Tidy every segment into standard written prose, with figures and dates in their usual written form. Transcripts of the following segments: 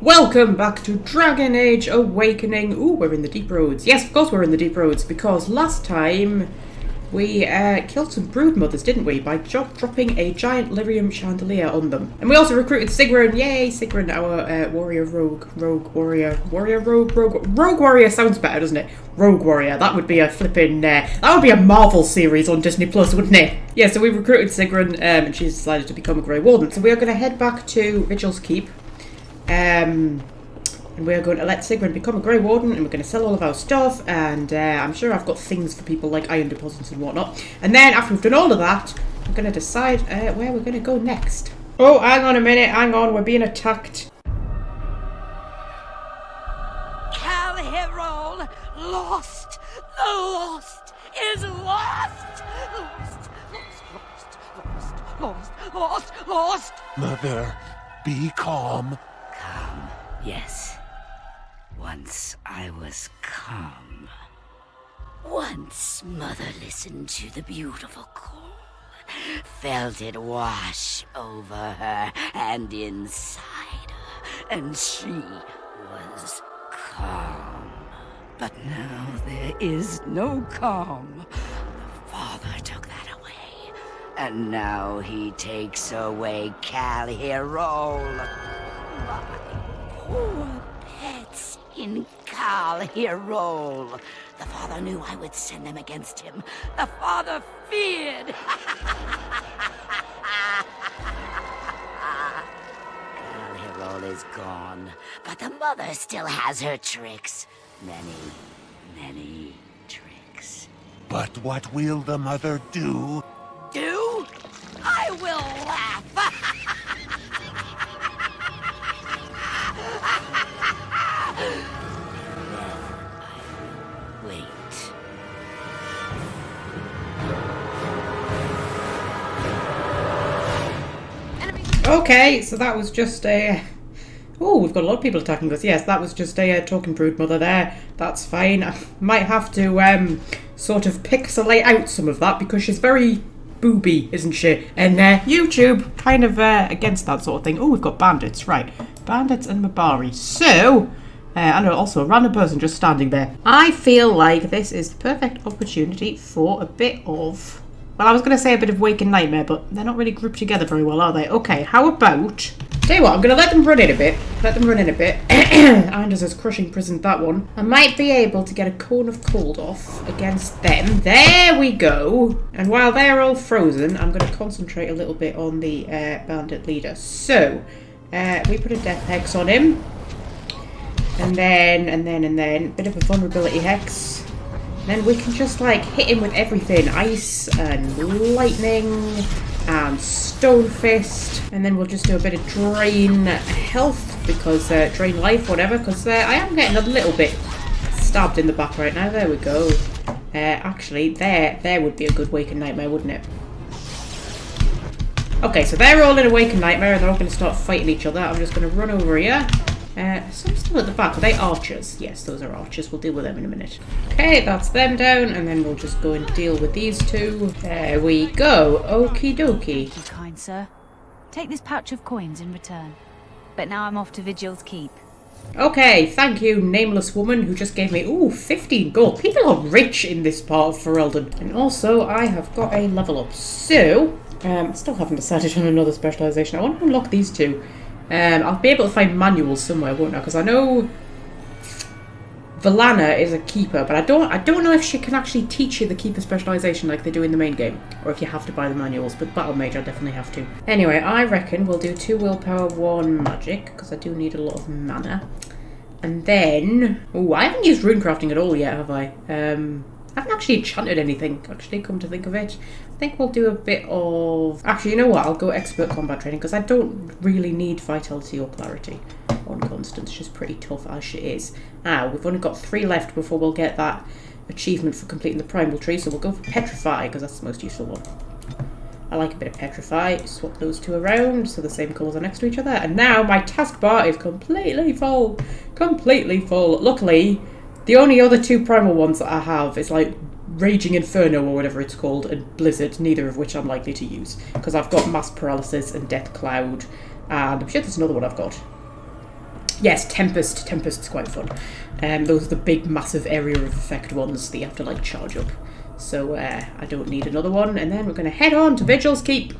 Welcome back to Dragon Age Awakening. Ooh, we're in the deep roads. Yes, of course we're in the deep roads, because last time we killed some broodmothers, didn't we? By dropping a giant lyrium chandelier on them. And we also recruited Sigrun. Yay, Sigrun, our warrior rogue warrior sounds better, doesn't it? Rogue warrior. That would be a flipping, that would be a Marvel series on Disney Plus, wouldn't it? Yeah, so we recruited Sigrun, and she's decided to become a Grey Warden. So we are going to head back to Vigil's Keep. And we're going to let Sigrun become a Grey Warden, and we're going to sell all of our stuff, and I'm sure I've got things for people like iron deposits and whatnot. And then after we've done all of that, we're going to decide where we're going to go next. Oh, hang on a minute, hang on, we're being attacked. Cal Herol, lost! The lost is lost! Lost! Mother, be calm. Calm, yes. Once I was calm. Once Mother listened to the beautiful call, felt it wash over her and inside her, and she was calm. But now there is no calm. The Father took that away, and now he takes away Cal Herol. My poor pets in Cal Herol. The Father knew I would send them against him. The Father feared. Cal Herol is gone, but the Mother still has her tricks. Many tricks. But what will the mother do? Do? I will laugh. Wait. Okay, so that was just a... Oh, we've got a lot of people attacking us. Yes, that was just a talking broodmother there. That's fine. I might have to sort of pixelate out some of that because she's very booby, isn't she? And YouTube kind of against that sort of thing. Oh, we've got bandits, right. Bandits and Mabari. So, and also a random person just standing there. I feel like this is the perfect opportunity for a bit of... Well, I was going to say a bit of Wake and Nightmare, but they're not really grouped together very well, are they? Okay, how about... Tell you what, I'm going to let them run in a bit. Anders has crushing prison, that one. I might be able to get a Cone of Cold off against them. There we go. And while they're all frozen, I'm going to concentrate a little bit on the bandit leader. So, we put a Death Hex on him. And then, bit of a Vulnerability Hex. Then we can just like hit him with everything. Ice and lightning and stone fist. And then we'll just do a bit of drain health because drain life, whatever, because I am getting a little bit stabbed in the back right now. There we go. Actually, there would be a good Wake and Nightmare, wouldn't it? Okay, so they're all in a Wake and Nightmare and they're all going to start fighting each other. I'm just going to run over here. Some still at the back. Are they archers? Yes, those are archers. We'll deal with them in a minute. Okay, that's them down, and then we'll just go and deal with these two. There we go. Okie dokie. Thank you, kind sir. Take this pouch of coins in return. But now I'm off to Vigil's Keep. Okay, thank you, nameless woman who just gave me, 15 gold. People are rich in this part of Ferelden. And also, I have got a level up. So, I still haven't decided on another specialisation. I want to unlock these two. I'll be able to find manuals somewhere, won't I? Because I know Valana is a keeper, but I don't know if she can actually teach you the keeper specialisation like they do in the main game, or if you have to buy the manuals. But Battle Mage, I definitely have to. Anyway, I reckon we'll do 2 willpower, 1 magic, because I do need a lot of mana. And then, I haven't used runecrafting at all yet, have I? I haven't actually enchanted anything, actually, come to think of it. I think we'll do a bit of... Actually, you know what? I'll go expert combat training, because I don't really need vitality or clarity on Constance. She's pretty tough as she is. We've only got 3 left before we'll get that achievement for completing the primal tree, so we'll go for petrify, because that's the most useful one. I like a bit of petrify. Swap those two around, so the same colours are next to each other. And now my taskbar is completely full. Completely full. Luckily... The only other 2 primal ones that I have is like Raging Inferno or whatever it's called and Blizzard, neither of which I'm likely to use because I've got Mass Paralysis and Death Cloud and I'm sure there's another one I've got. Yes, Tempest. Tempest's quite fun. Those are the big, massive area of effect ones that you have to, like, charge up. So, I don't need another one. And then we're going to head on to Vigil's Keep.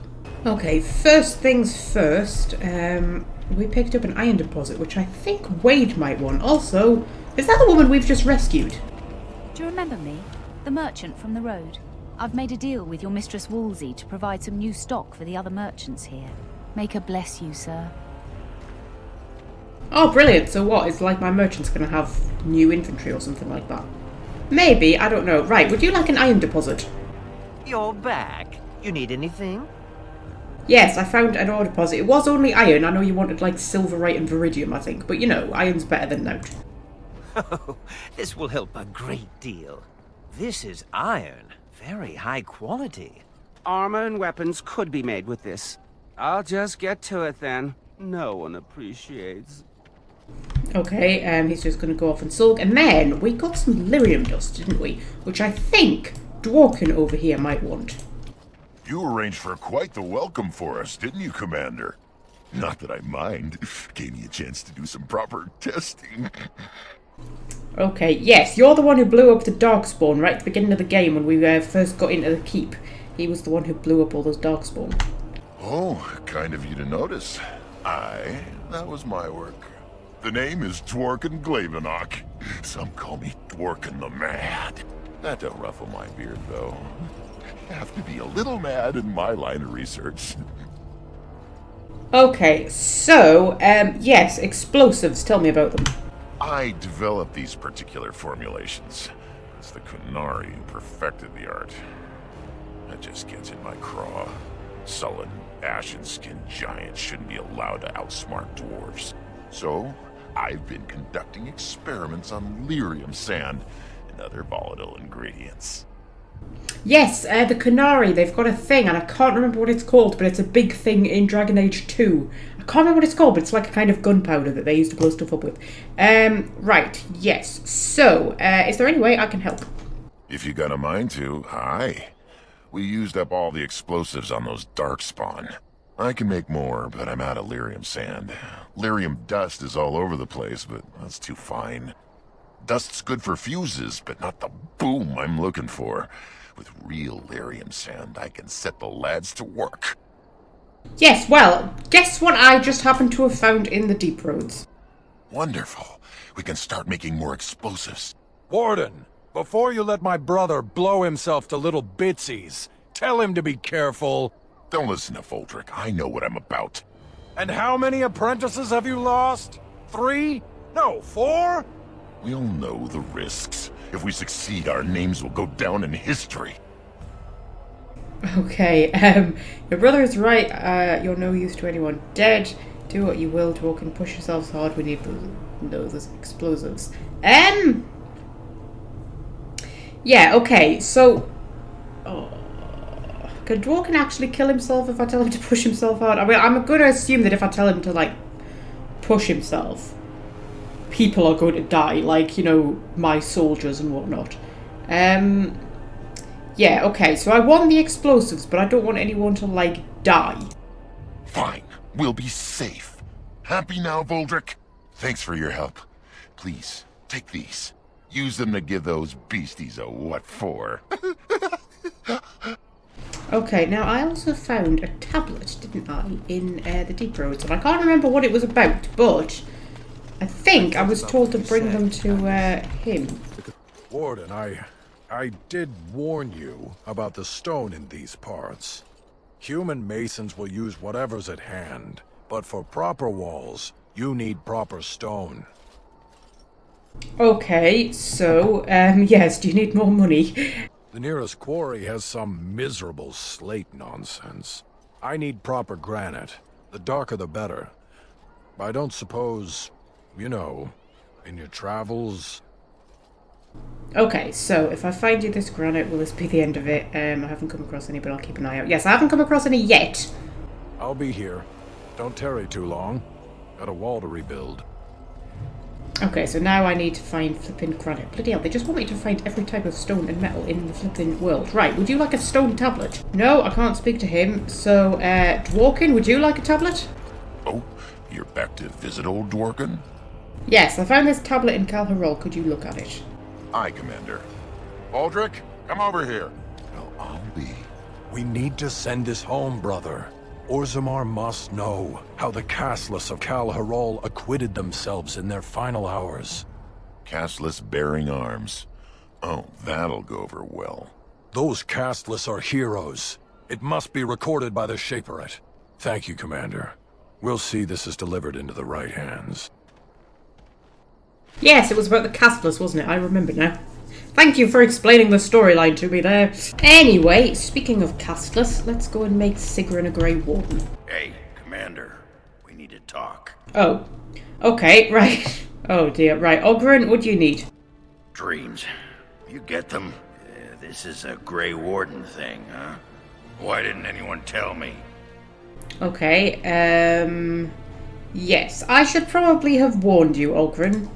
Okay, first things first. We picked up an iron deposit, which I think Wade might want. Also, is that the woman we've just rescued? Do you remember me? The merchant from the road. I've made a deal with your Mistress Wolsey to provide some new stock for the other merchants here. Make her bless you, sir. Oh, brilliant. So what? It's like my merchant's going to have new infantry or something like that. Maybe, I don't know. Right, would you like an iron deposit? You're back. You need anything? Yes, I found an ore deposit. It was only iron. I know you wanted, like, silverite and viridium, I think. But, you know, iron's better than note. Oh, this will help a great deal. This is iron. Very high quality. Armor and weapons could be made with this. I'll just get to it then. No one appreciates. Okay, he's just going to go off and sulk. And then we got some lyrium dust, didn't we? Which I think Dworkin over here might want. You arranged for quite the welcome for us, didn't you, Commander? Not that I mind. Gave me a chance to do some proper testing. Okay, yes, you're the one who blew up the Darkspawn right at the beginning of the game when we first got into the keep. He was the one who blew up all those Darkspawn. Oh, kind of you to notice. That was my work. The name is Dworkin Glavenok. Some call me Dworkin the Mad. That don't ruffle my beard, though. Have to be a little mad in my line of research. Okay, so, yes, explosives. Tell me about them. I developed these particular formulations. It's the Kunari who perfected the art. That just gets in my craw. Sullen, ashen-skinned giants shouldn't be allowed to outsmart dwarves. So, I've been conducting experiments on lyrium sand and other volatile ingredients. Yes, the Kunari, they've got a thing, and I can't remember what it's called, but it's a big thing in Dragon Age 2. I can't remember what it's called, but it's like a kind of gunpowder that they used to blow stuff up with. Right, yes. So, is there any way I can help? If you got a mind to, aye. We used up all the explosives on those Darkspawn. I can make more, but I'm out of lyrium sand. Lyrium dust is all over the place, but that's too fine. Dust's good for fuses, but not the boom I'm looking for. With real lyrium sand, I can set the lads to work. Yes, well, guess what I just happened to have found in the deep roads? Wonderful. We can start making more explosives. Warden, before you let my brother blow himself to little bitsies, tell him to be careful. Don't listen to Voldrick. I know what I'm about. And how many apprentices have you lost? 3? No, 4? We'll know the risks. If we succeed, our names will go down in history. Okay, your brother is right. You're no use to anyone. Dead. Do what you will, talk and push yourselves hard. We need those explosives. Yeah, okay, so... can Dworkin actually kill himself if I tell him to push himself hard? I mean, I'm going to assume that if I tell him to, like, push himself, people are going to die, like, you know, my soldiers and whatnot. Yeah, okay, so I want the explosives, but I don't want anyone to, like, die. Fine, we'll be safe. Happy now, Voldrick? Thanks for your help. Please, take these. Use them to give those beasties a what for. Okay, now I also found a tablet, didn't I, in the deep roads, and I can't remember what it was about, but I think I was told to bring them to him. Warden, I did warn you about the stone in these parts. Human masons will use whatever's at hand, but for proper walls, you need proper stone. Okay, so, yes, do you need more money? The nearest quarry has some miserable slate nonsense. I need proper granite. The darker the better. I don't suppose, you know, in your travels... Okay, so if I find you this granite, will this be the end of it? I haven't come across any, but I'll keep an eye out. Yes, I haven't come across any yet. I'll be here. Don't tarry too long. Got a wall to rebuild. Okay, so now I need to find flipping granite. Bloody hell, they just want me to find every type of stone and metal in the flipping world. Right, would you like a stone tablet? No, I can't speak to him. So, Dworkin, would you like a tablet? Oh, you're back to visit old Dworkin? Yes, I found this tablet in Calharol. Could you look at it? Aye, Commander. Aldrich, come over here. Well, I'll be. We need to send this home, brother. Orzammar must know how the castless of Calharol acquitted themselves in their final hours. Castless bearing arms. Oh, that'll go over well. Those castless are heroes. It must be recorded by the Shaperate. Thank you, Commander. We'll see this is delivered into the right hands. Yes, it was about the castless, wasn't it? I remember now. Thank you for explaining the storyline to me there. Anyway, speaking of castless, let's go and make Sigrun a Grey Warden. Hey, Commander. We need to talk. Oh. Okay, right. Oh dear, right. Ogryn, what do you need? Dreams. You get them? This is a Grey Warden thing, huh? Why didn't anyone tell me? Okay, yes. I should probably have warned you, Ogryn.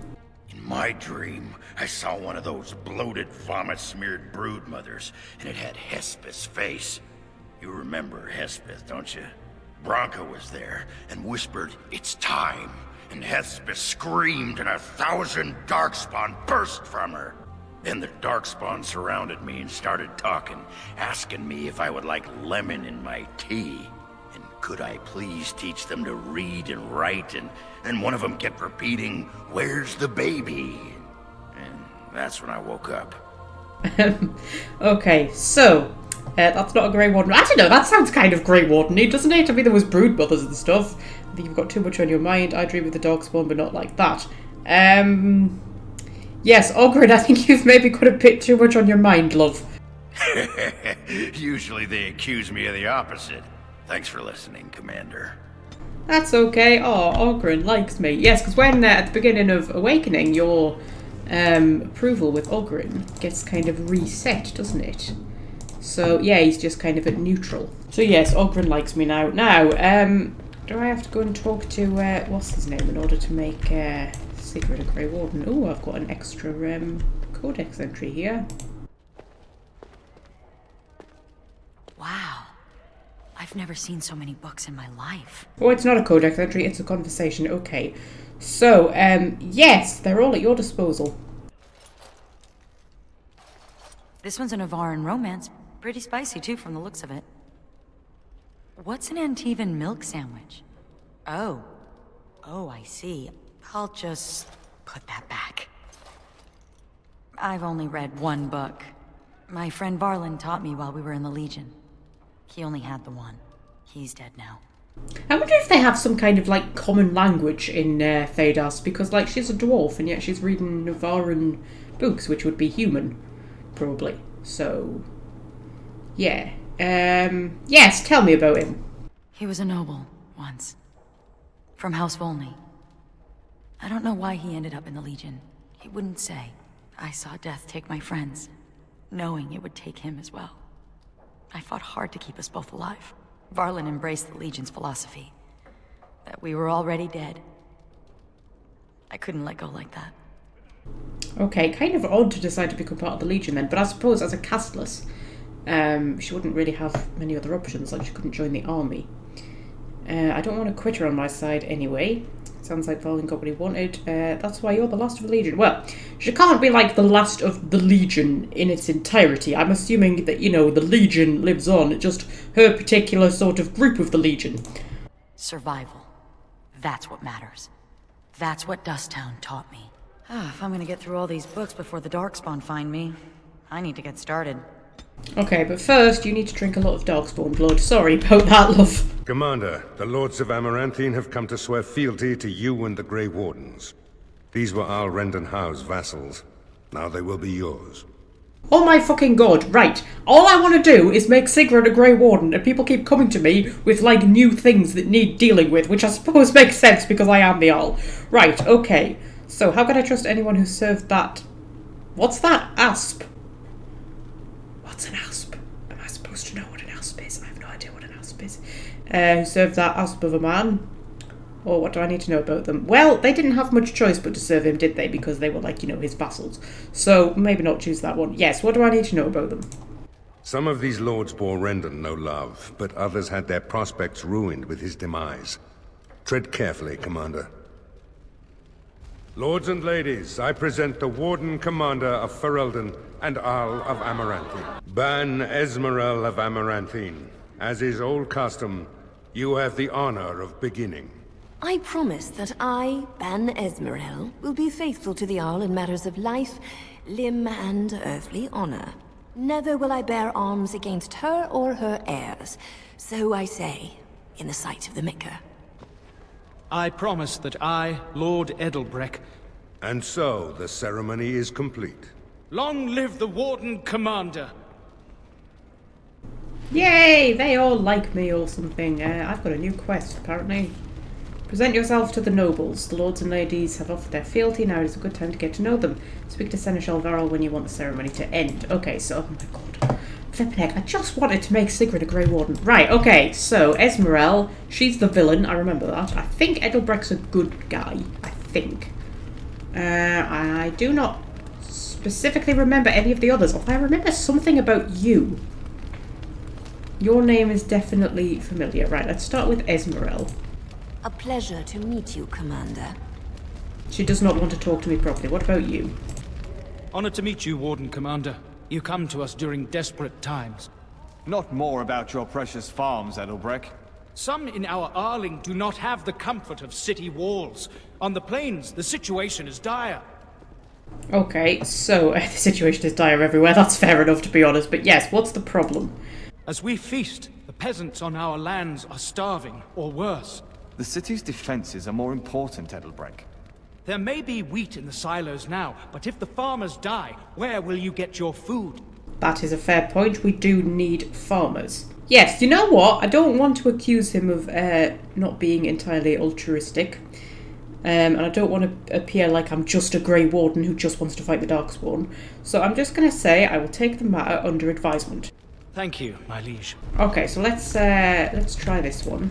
In my dream, I saw one of those bloated, vomit-smeared broodmothers, and it had Hespeth's face. You remember Hespeth, don't you? Bronca was there, and whispered, "It's time." And Hespeth screamed, and 1,000 Darkspawn burst from her. Then the Darkspawn surrounded me and started talking, asking me if I would like lemon in my tea. And could I please teach them to read and write, and one of them kept repeating, "Where's the baby?" And that's when I woke up. Okay, so, that's not a Grey Warden. I don't know, that sounds kind of Grey Warden-y, doesn't it? I mean, there was brood mothers and stuff. I think you've got too much on your mind. I dream of the Darkspawn, but not like that. Yes, Ogryn, I think you've maybe got a bit too much on your mind, love. Usually they accuse me of the opposite. Thanks for listening, Commander. That's okay. Oh, Ogryn likes me. Yes, because when at the beginning of Awakening, your approval with Ogryn gets kind of reset, doesn't it? So, yeah, he's just kind of at neutral. So, yes, Ogryn likes me now. Now, do I have to go and talk to, what's his name, in order to make Sigrun a Grey Warden? Oh, I've got an extra codex entry here. Wow. I've never seen so many books in my life. Oh, it's not a codex entry, it's a conversation. Okay. So, yes, they're all at your disposal. This one's a Navaran romance. Pretty spicy, too, from the looks of it. What's an Antivan milk sandwich? Oh. Oh, I see. I'll just put that back. I've only read one book. My friend Varlin taught me while we were in the Legion. He only had the one. He's dead now. I wonder if they have some kind of, like, common language in Thedas, because, like, she's a dwarf, and yet she's reading Navaran books, which would be human, probably. So, yeah. Yes, tell me about him. He was a noble, once. From House Volney. I don't know why he ended up in the Legion. He wouldn't say. I saw death take my friends, knowing it would take him as well. I fought hard to keep us both alive. Varlin embraced the Legion's philosophy. That we were already dead. I couldn't let go like that. Okay, kind of odd to decide to become part of the Legion then, but I suppose as a castless, she wouldn't really have many other options, like she couldn't join the army. I don't want to quit her on my side anyway. Sounds like Varlin got what he wanted. That's why you're the last of the Legion. Well, she can't be like the last of the Legion in its entirety. I'm assuming that, you know, the Legion lives on, just her particular sort of group of the Legion. Survival. That's what matters. That's what Dusttown taught me. If I'm gonna get through all these books before the Darkspawn find me, I need to get started. Okay, but first you need to drink a lot of Darkspawn blood. Sorry about that, love. Commander, the Lords of Amaranthine have come to swear fealty to you and the Grey Wardens. These were Al Rendenhau's vassals. Now they will be yours. Oh my fucking god, right. All I want to do is make Sigrun a Grey Warden, and people keep coming to me with, like, new things that need dealing with, which I suppose makes sense because I am the Al. Right, okay. So, how can I trust anyone who served that... What's that? Asp? What's an asp? Am I supposed to know what an asp is? I have no idea what an asp is. Who served that asp of a man? Or what do I need to know about them? Well, they didn't have much choice but to serve him, did they? Because they were, like, you know, his vassals. So, maybe not choose that one. Yes, what do I need to know about them? Some of these lords bore Rendon no love, but others had their prospects ruined with his demise. Tread carefully, Commander. Lords and ladies, I present the Warden Commander of Ferelden and Arl of Amaranthine. Ban Esmeralda of Amaranthine. As is old custom, you have the honor of beginning. I promise that I, Ban Esmeralda, will be faithful to the Arl in matters of life, limb, and earthly honor. Never will I bear arms against her or her heirs. So I say, in the sight of the Maker. I promise that I, Lord Edelbreck... And so, the ceremony is complete. Long live the Warden Commander! Yay! They all like me or something. I've got a new quest, apparently. Present yourself to the nobles. The lords and ladies have offered their fealty. Now it is a good time to get to know them. Speak to Seneschal Varel when you want the ceremony to end. Okay, so... Oh my god. Flippin' heck, I just wanted to make Sigrid a Grey Warden. Right, okay, so Esmeralda, she's the villain, I remember that. I think Edelbrecht's a good guy, I think. I do not specifically remember any of the others, although I remember something about you. Your name is definitely familiar. Right, let's start with Esmeralda. A pleasure to meet you, Commander. She does not want to talk to me properly. What about you? Honored to meet you, Warden Commander. You come to us during desperate times. Not more about your precious farms, Edelbreck. Some in our Arling do not have the comfort of city walls. On the plains, the situation is dire. Okay, so the situation is dire everywhere. That's fair enough, to be honest. But yes, what's the problem? As we feast, the peasants on our lands are starving, or worse. The city's defenses are more important, Edelbreck. There may be wheat in the silos now, but if the farmers die, where will you get your food? That is a fair point. We do need farmers. Yes, you know what? I don't want to accuse him of not being entirely altruistic. And I don't want to appear like I'm just a Grey Warden who just wants to fight the Darkspawn. So I'm just going to say I will take the matter under advisement. Thank you, my liege. Okay, so let's try this one.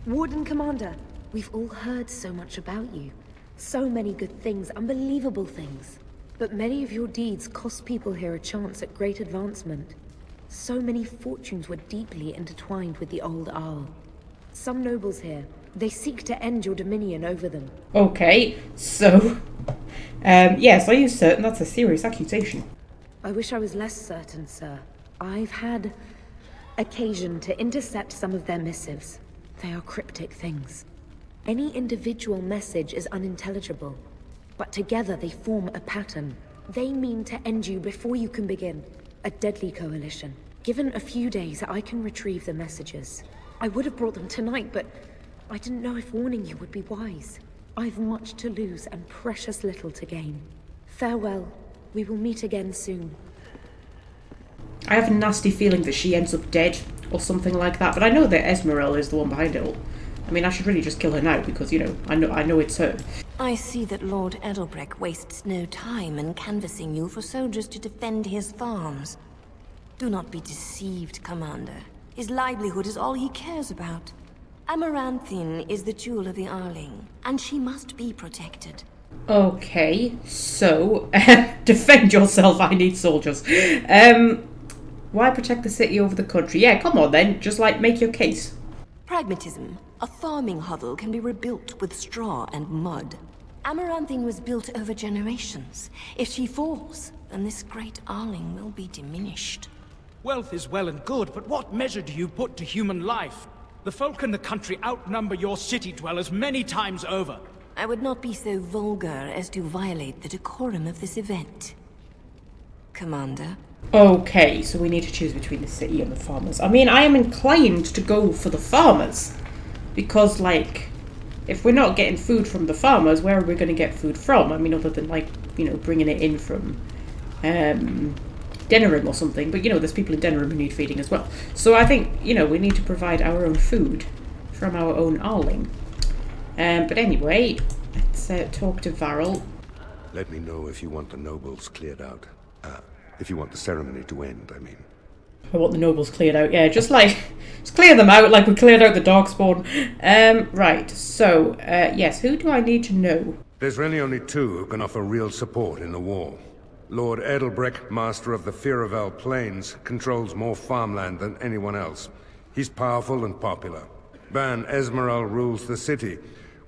Warden Commander, we've all heard so much about you. So many good things, unbelievable things. But many of your deeds cost people here a chance at great advancement. So many fortunes were deeply intertwined with the old Arl. Some nobles here, they seek to end your dominion over them. Okay, so... yes, are you certain that's a serious accusation? I wish I was less certain, sir. I've had occasion to intercept some of their missives. They are cryptic things. Any individual message is unintelligible, but together they form a pattern. They mean to end you before you can begin. A deadly coalition. Given a few days, I can retrieve the messages. I would have brought them tonight, but I didn't know if warning you would be wise. I've much to lose and precious little to gain. Farewell. We will meet again soon. I have a nasty feeling that she ends up dead, or something like that, but I know that Esmeralda is the one behind it all. I mean, I should really just kill her now, because, you know, I know it's her. I see that Lord Edelbreck wastes no time in canvassing you for soldiers to defend his farms. Do not be deceived, Commander. His livelihood is all he cares about. Amaranthine is the jewel of the Arling, and she must be protected. Okay, so, defend yourself, I need soldiers. Why protect the city over the country? Yeah, come on then, just, like, make your case. Pragmatism. A farming hovel can be rebuilt with straw and mud. Amaranthine was built over generations. If she falls, then this great Arling will be diminished. Wealth is well and good, but what measure do you put to human life? The folk in the country outnumber your city dwellers many times over. I would not be so vulgar as to violate the decorum of this event. Commander? Okay, so we need to choose between the city and the farmers. I mean, I am inclined to go for the farmers. Because, like, if we're not getting food from the farmers, where are we going to get food from? I mean, other than, like, you know, bringing it in from Denerim or something. But, you know, there's people in Denerim who need feeding as well. So I think, you know, we need to provide our own food from our own Arling. But anyway, let's talk to Varel. Let me know if you want the nobles cleared out. If you want the ceremony to end, I mean. I want the nobles cleared out, yeah, just clear them out like we cleared out the Darkspawn. Right, so, yes, who do I need to know? There's really only two who can offer real support in the war. Lord Edelbreck, master of the Ferelden Plains, controls more farmland than anyone else. He's powerful and popular. Ban Esmeralda rules the city,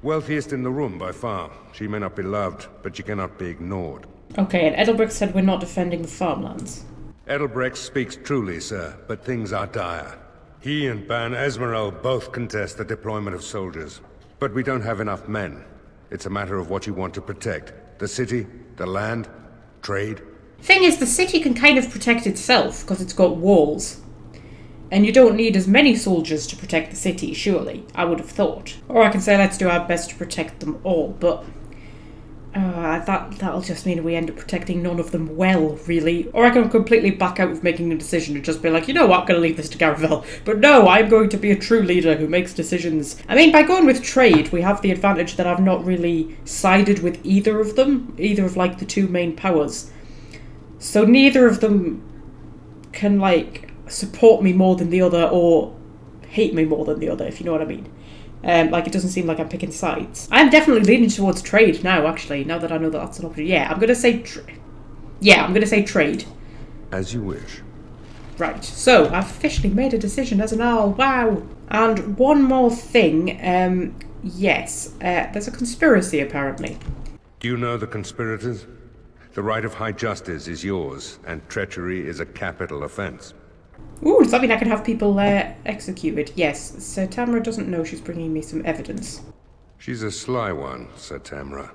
Wealthiest in the room by far. She may not be loved, but she cannot be ignored. Okay, and Edelbrecht said we're not defending the farmlands. Edelbrecht speaks truly, sir, but things are dire. He and Ban Esmeralda both contest the deployment of soldiers. But we don't have enough men. It's a matter of what you want to protect. The city, the land, trade. Thing is, the city can kind of protect itself, because it's got walls. And you don't need as many soldiers to protect the city, surely, I would have thought. Or I can say let's do our best to protect them all, but... that'll just mean we end up protecting none of them well, really. Or I can completely back out of making a decision and just be like, you know what, I'm going to leave this to Garavel. But no, I'm going to be a true leader who makes decisions. I mean, by going with trade, we have the advantage that I've not really sided with either of them. Either of, like, the two main powers. So neither of them can, like, support me more than the other or hate me more than the other, if you know what I mean. Like, it doesn't seem like I'm picking sides. I'm definitely leaning towards trade now, actually, now that I know that that's an option. Yeah, I'm going to say trade. As you wish. Right, so I've officially made a decision as an Arl. Wow. And one more thing, yes, there's a conspiracy, apparently. Do you know the conspirators? The right of high justice is yours, and treachery is a capital offense. Ooh, does that mean I can have people executed? Yes, Sir Tamara doesn't know she's bringing me some evidence. She's a sly one, Sir Tamara,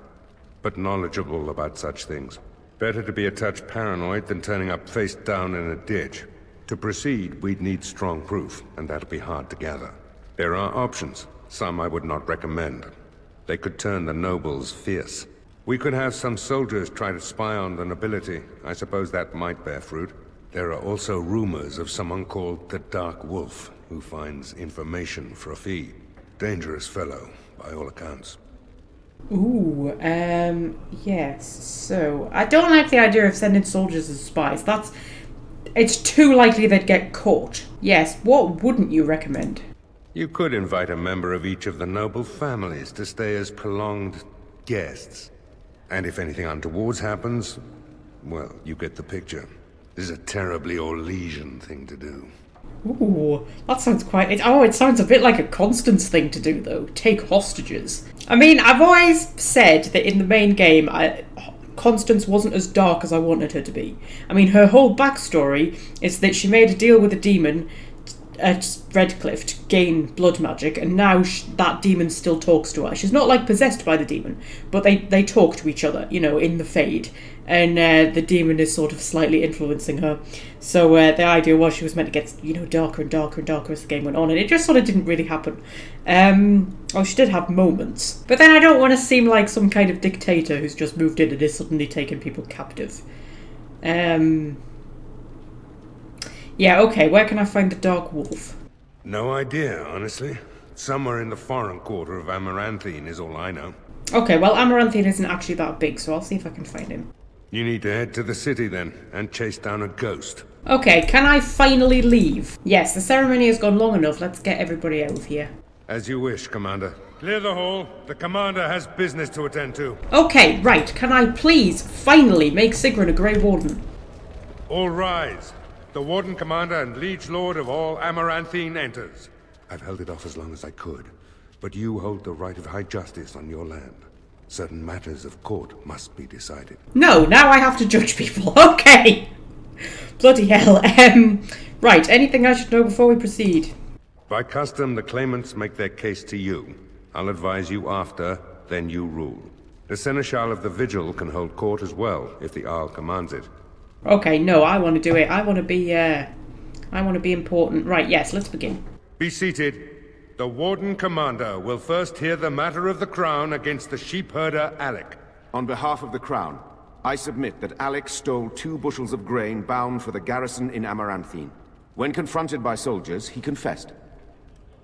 but knowledgeable about such things. Better to be a touch paranoid than turning up face down in a ditch. To proceed, we'd need strong proof, and that'll be hard to gather. There are options, some I would not recommend. They could turn the nobles fierce. We could have some soldiers try to spy on the nobility. I suppose that might bear fruit. There are also rumors of someone called the Dark Wolf, who finds information for a fee. Dangerous fellow, by all accounts. Ooh, yes. So, I don't like the idea of sending soldiers as spies. It's too likely they'd get caught. Yes, what wouldn't you recommend? You could invite a member of each of the noble families to stay as prolonged guests. And if anything untoward happens, well, you get the picture. This is a terribly Orlesian thing to do. Ooh, that sounds quite... it sounds a bit like a Constance thing to do, though. Take hostages. I mean, I've always said that in the main game, Constance wasn't as dark as I wanted her to be. I mean, her whole backstory is that she made a deal with a demon at Redcliffe to gain blood magic, and now that demon still talks to her. She's not, like, possessed by the demon, but they talk to each other, you know, in the Fade. And the demon is sort of slightly influencing her. So the idea was she was meant to get, you know, darker and darker and darker as the game went on, and it just sort of didn't really happen. She did have moments. But then I don't want to seem like some kind of dictator who's just moved in and is suddenly taking people captive. Yeah, okay, where can I find the Dark Wolf? No idea, honestly. Somewhere in the foreign quarter of Amaranthine is all I know. Okay, well, Amaranthine isn't actually that big, so I'll see if I can find him. You need to head to the city then, and chase down a ghost. Okay, can I finally leave? Yes, the ceremony has gone long enough. Let's get everybody out of here. As you wish, Commander. Clear the hall. The Commander has business to attend to. Okay, right. Can I please, finally, make Sigrun a Grey Warden? All rise. The Warden Commander and Liege Lord of all Amaranthine enters. I've held it off as long as I could, but you hold the right of high justice on your land. Certain matters of court must be decided. No, now I have to judge people. Okay. Bloody hell. Right, anything I should know before we proceed? By custom, the claimants make their case to you. I'll advise you after, then you rule. The Seneschal of the Vigil can hold court as well, if the Arl commands it. Okay, no, I want to do it. I want to be important. Right, yes, let's begin. Be seated. The Warden Commander will first hear the matter of the Crown against the sheepherder Alec. On behalf of the Crown, I submit that Alec stole 2 bushels of grain bound for the garrison in Amaranthine. When confronted by soldiers, he confessed.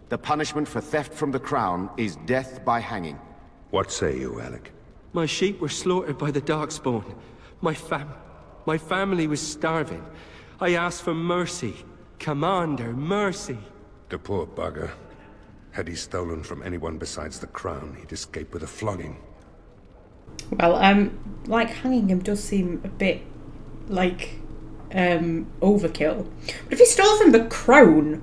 The punishment for theft from the Crown is death by hanging. What say you, Alec? My sheep were slaughtered by the Darkspawn. My family was starving. I asked for mercy. Commander, mercy. The poor bugger. Had he stolen from anyone besides the Crown, he'd escape with a flogging. Well, like, hanging him does seem a bit, like, overkill. But if he stole from the Crown,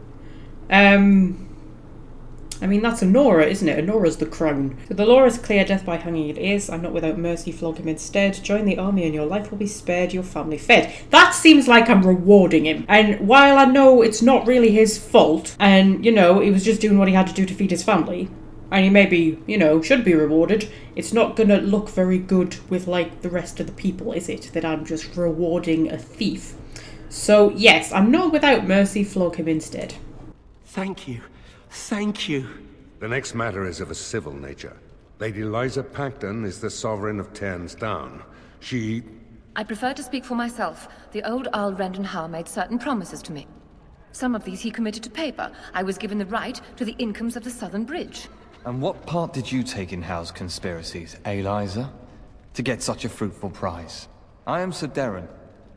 I mean, that's Honora, isn't it? Honora's the crown. So the law is clear, death by hanging it is. I'm not without mercy, flog him instead. Join the army and your life will be spared, your family fed. That seems like I'm rewarding him. And while I know it's not really his fault, and, you know, he was just doing what he had to do to feed his family, and he maybe, you know, should be rewarded, it's not gonna look very good with, like, the rest of the people, is it? That I'm just rewarding a thief. So, yes, I'm not without mercy, flog him instead. Thank you. Thank you. The next matter is of a civil nature. Lady Liza Pacton is the sovereign of Terns Down. She... I prefer to speak for myself. The old Arl Rendenhar made certain promises to me. Some of these he committed to paper. I was given the right to the incomes of the Southern Bridge. And what part did you take in Hal's conspiracies, Liza? To get such a fruitful prize? I am Sir Darren,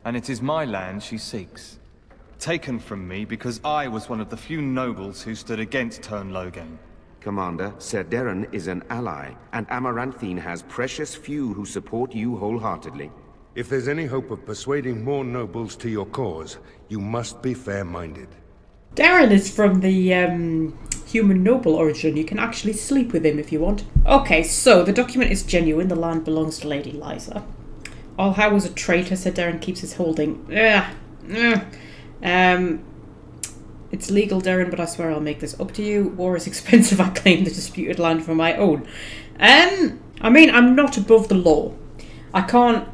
and it is my land she seeks. Taken from me because I was one of the few nobles who stood against Turnlogan. Commander, Sir Darren is an ally, and Amaranthine has precious few who support you wholeheartedly. If there's any hope of persuading more nobles to your cause, you must be fair-minded. Darren is from the human noble origin. You can actually sleep with him if you want. Okay, so the document is genuine. The land belongs to Lady Liza. Allhow was a traitor, Sir Darren keeps his holding. It's legal, Darren, but I swear I'll make this up to you. War is expensive. I claim the disputed land for my own. I mean, I'm not above the law. I can't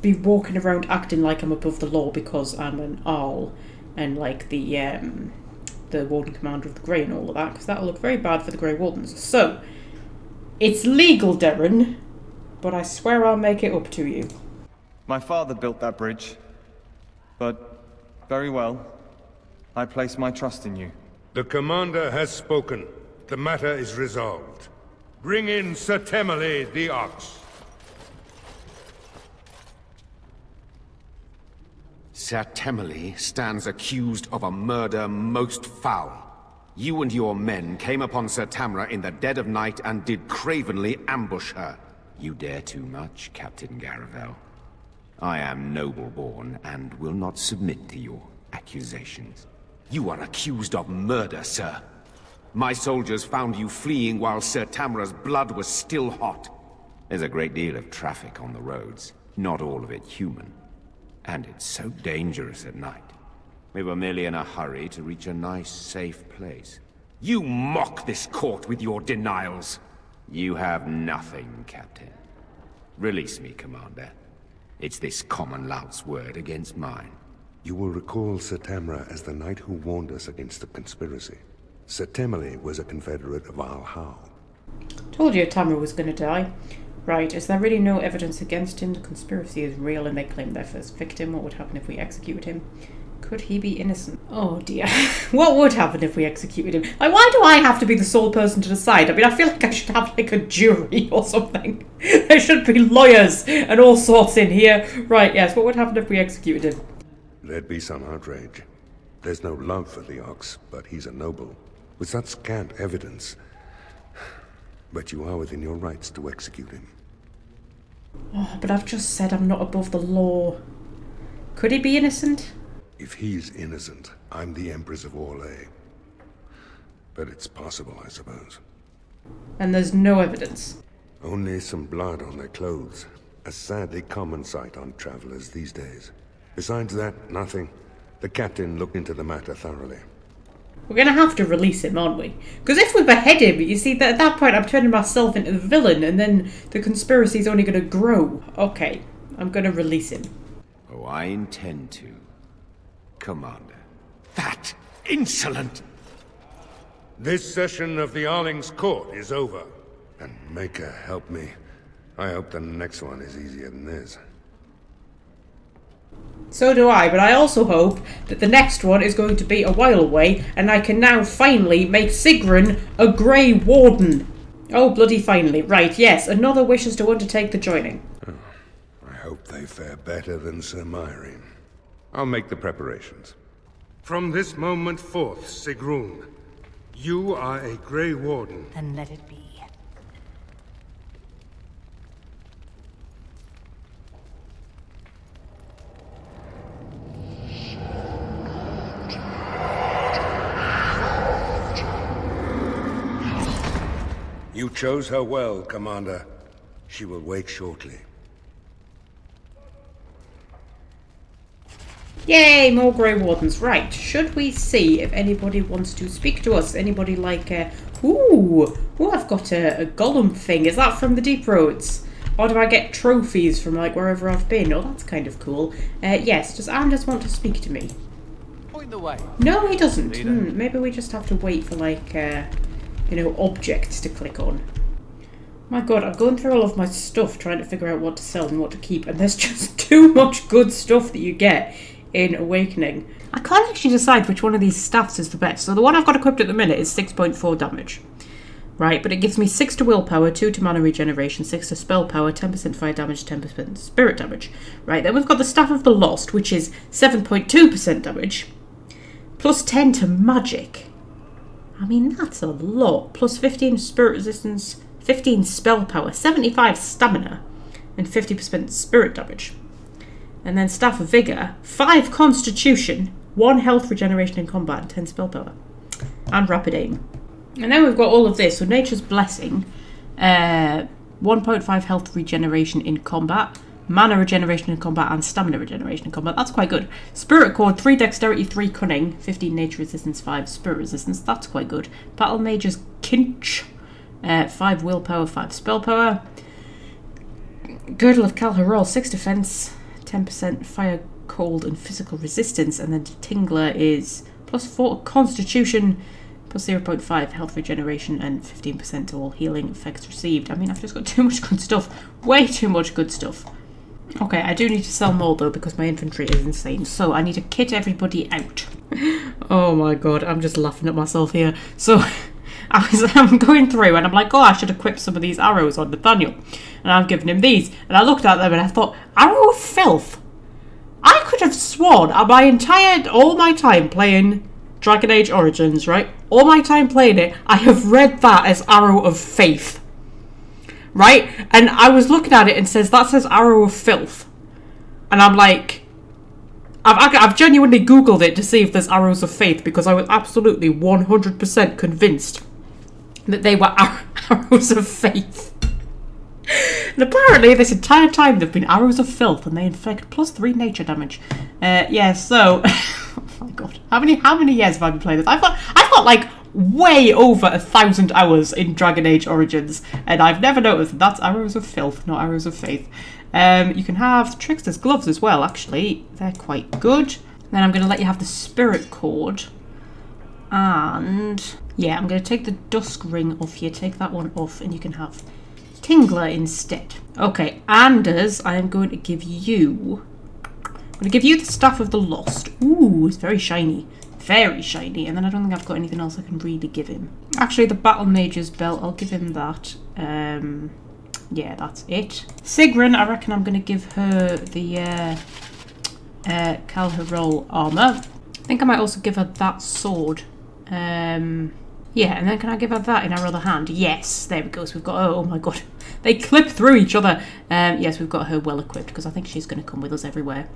be walking around acting like I'm above the law because I'm an Arl and like the Warden Commander of the Grey and all of that, because that'll look very bad for the Grey Wardens. So, it's legal, Darren, but I swear I'll make it up to you. My father built that bridge, but very well. I place my trust in you. The commander has spoken. The matter is resolved. Bring in Sir Temele the Ox. Sir Temele stands accused of a murder most foul. You and your men came upon Sir Tamra in the dead of night and did cravenly ambush her. You dare too much, Captain Garavel. I am noble-born and will not submit to your accusations. You are accused of murder, sir. My soldiers found you fleeing while Sir Tamra's blood was still hot. There's a great deal of traffic on the roads, not all of it human. And it's so dangerous at night. We were merely in a hurry to reach a nice, safe place. You mock this court with your denials. You have nothing, Captain. Release me, Commander. It's this common lout's word against mine. You will recall Sir Tamra as the knight who warned us against the conspiracy. Sir Temele was a confederate of Allhow. Told you Tamra was going to die. Right, is there really no evidence against him? The conspiracy is real and they claim their first victim. What would happen if we executed him? Could he be innocent? Oh dear. What would happen if we executed him? Like, why do I have to be the sole person to decide? I mean, I feel like I should have like a jury or something. There should be lawyers and all sorts in here. Right, yes, what would happen if we executed him? There'd be some outrage. There's no love for the Ox, but he's a noble. With such scant evidence. But you are within your rights to execute him. Oh, but I've just said I'm not above the law. Could he be innocent? If he's innocent, I'm the Empress of Orlais. But it's possible, I suppose. And there's no evidence? Only some blood on their clothes. A sadly common sight on travelers these days. Besides that, nothing. The captain looked into the matter thoroughly. We're going to have to release him, aren't we? Because if we behead him, you see, that at that point I'm turning myself into the villain, and then the conspiracy's only going to grow. Okay, I'm going to release him. Oh, I intend to. Commander. That insolent! This session of the Arling's court is over. And Maker, help me. I hope the next one is easier than this. So do I, but I also hope that the next one is going to be a while away, and I can now finally make Sigrun a Grey Warden. Oh, bloody finally. Right, yes, another wishes to undertake the joining. Oh, I hope they fare better than Sir Myrene. I'll make the preparations. From this moment forth, Sigrun, you are a Grey Warden. Then let it be. You chose her well, Commander. She will wake shortly. Yay, more Grey Wardens. Right, should we see if anybody wants to speak to us? Anybody like Ooh, I've got a golem thing. Is that from the Deep Roads? Or do I get trophies from like wherever I've been? Oh, that's kind of cool. Yes, does Anders want to speak to me? Point the way. No, he doesn't. Maybe we just have to wait for like, you know, objects to click on. My god, I'm going through all of my stuff trying to figure out what to sell and what to keep, and there's just too much good stuff that you get in Awakening. I can't actually decide which one of these staffs is the best. So the one I've got equipped at the minute is 6.4 damage. Right, but it gives me 6 to willpower, 2 to mana regeneration, 6 to spell power, 10% fire damage, 10% spirit damage. Right, then we've got the Staff of the Lost, which is 7.2% damage, plus 10 to magic. I mean, that's a lot. Plus 15 spirit resistance, 15 spell power, 75 stamina, and 50% spirit damage. And then Staff of Vigour, 5 constitution, 1 health regeneration in combat, and 10 spell power. And rapid aim. And then we've got all of this. So Nature's Blessing, 1.5 health regeneration in combat, mana regeneration in combat, and stamina regeneration in combat. That's quite good. Spirit Cord, 3 dexterity, 3 cunning, 15 nature resistance, 5 spirit resistance. That's quite good. Battle Mage's Kinch, 5 willpower, 5 spell power. Girdle of Calharol, 6 defense, 10% fire, cold, and physical resistance. And then Tingler is plus 4 constitution, plus 0.5 health regeneration, and 15% to all healing effects received. I mean, I've just got too much good stuff. Way too much good stuff. Okay, I do need to sell more though, because my inventory is insane. So I need to kit everybody out. Oh my god, I'm just laughing at myself here. So I'm going through and I'm like, oh, I should equip some of these arrows on Nathaniel. And I've given him these. And I looked at them and I thought, Arrow of Filth? I could have sworn all my time playing Dragon Age Origins, right? All my time playing it, I have read that as Arrow of Faith. Right? And I was looking at it and that says Arrow of Filth. And I'm like, I've genuinely Googled it to see if there's Arrows of Faith, because I was absolutely 100% convinced that they were Arrows of Faith. And apparently this entire time they've been Arrows of Filth, and they inflict plus 3 nature damage. Yeah, so oh my god. How many years have I been playing this? I've got like way over 1,000 hours in Dragon Age Origins, and I've never noticed that's Arrows of Filth, not Arrows of Faith. You can have Trickster's Gloves as well, actually. They're quite good. Then I'm going to let you have the Spirit Cord. And yeah, I'm going to take the Dusk Ring off you. Take that one off, and you can have Tingler instead. Okay, Anders, I am going to give you... I'm going to give you the Staff of the Lost. Ooh, it's very shiny. Very shiny. And then I don't think I've got anything else I can really give him. Actually, the Battle Mage's Belt, I'll give him that. Yeah, that's it. Sigrun, I reckon I'm going to give her the Calharol armor. I think I might also give her that sword. Yeah, and then can I give her that in her other hand? Yes, there we go. So we've got her. Oh my god. They clip through each other. Yes, we've got her well equipped, because I think she's going to come with us everywhere.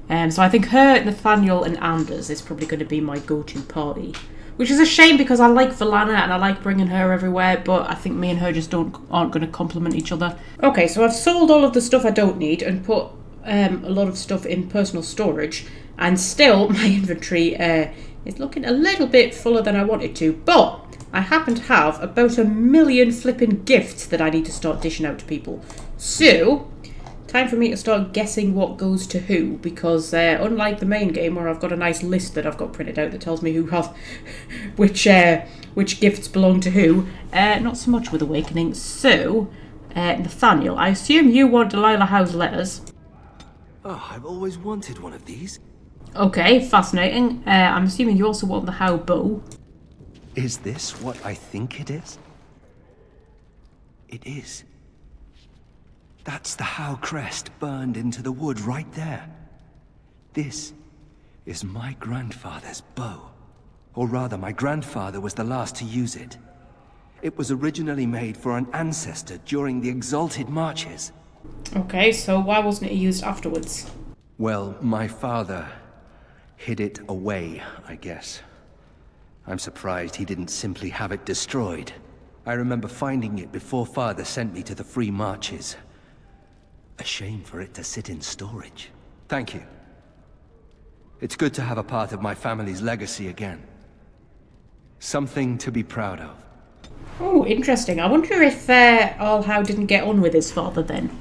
So I think her, Nathaniel, and Anders is probably going to be my go-to party. Which is a shame, because I like Valana and I like bringing her everywhere, but I think me and her just aren't going to complement each other. Okay, so I've sold all of the stuff I don't need and put a lot of stuff in personal storage, and still my inventory is looking a little bit fuller than I wanted to, but I happen to have about 1 million flipping gifts that I need to start dishing out to people. So, time for me to start guessing what goes to who, because unlike the main game where I've got a nice list that I've got printed out that tells me who has which gifts belong to who, not so much with Awakening. So, Nathaniel, I assume you want Delilah Howe's letters. Oh, I've always wanted one of these. Okay, fascinating. I'm assuming you also want the Howe bow. Is this what I think it is? It is. That's the Howe crest burned into the wood right there. This is my grandfather's bow. Or rather, my grandfather was the last to use it. It was originally made for an ancestor during the Exalted Marches. Okay, so why wasn't it used afterwards? Well, my father hid it away, I guess. I'm surprised he didn't simply have it destroyed. I remember finding it before Father sent me to the Free Marches. A shame for it to sit in storage. Thank you. It's good to have a part of my family's legacy again. Something to be proud of. Oh, interesting. I wonder if Allhow didn't get on with his father then.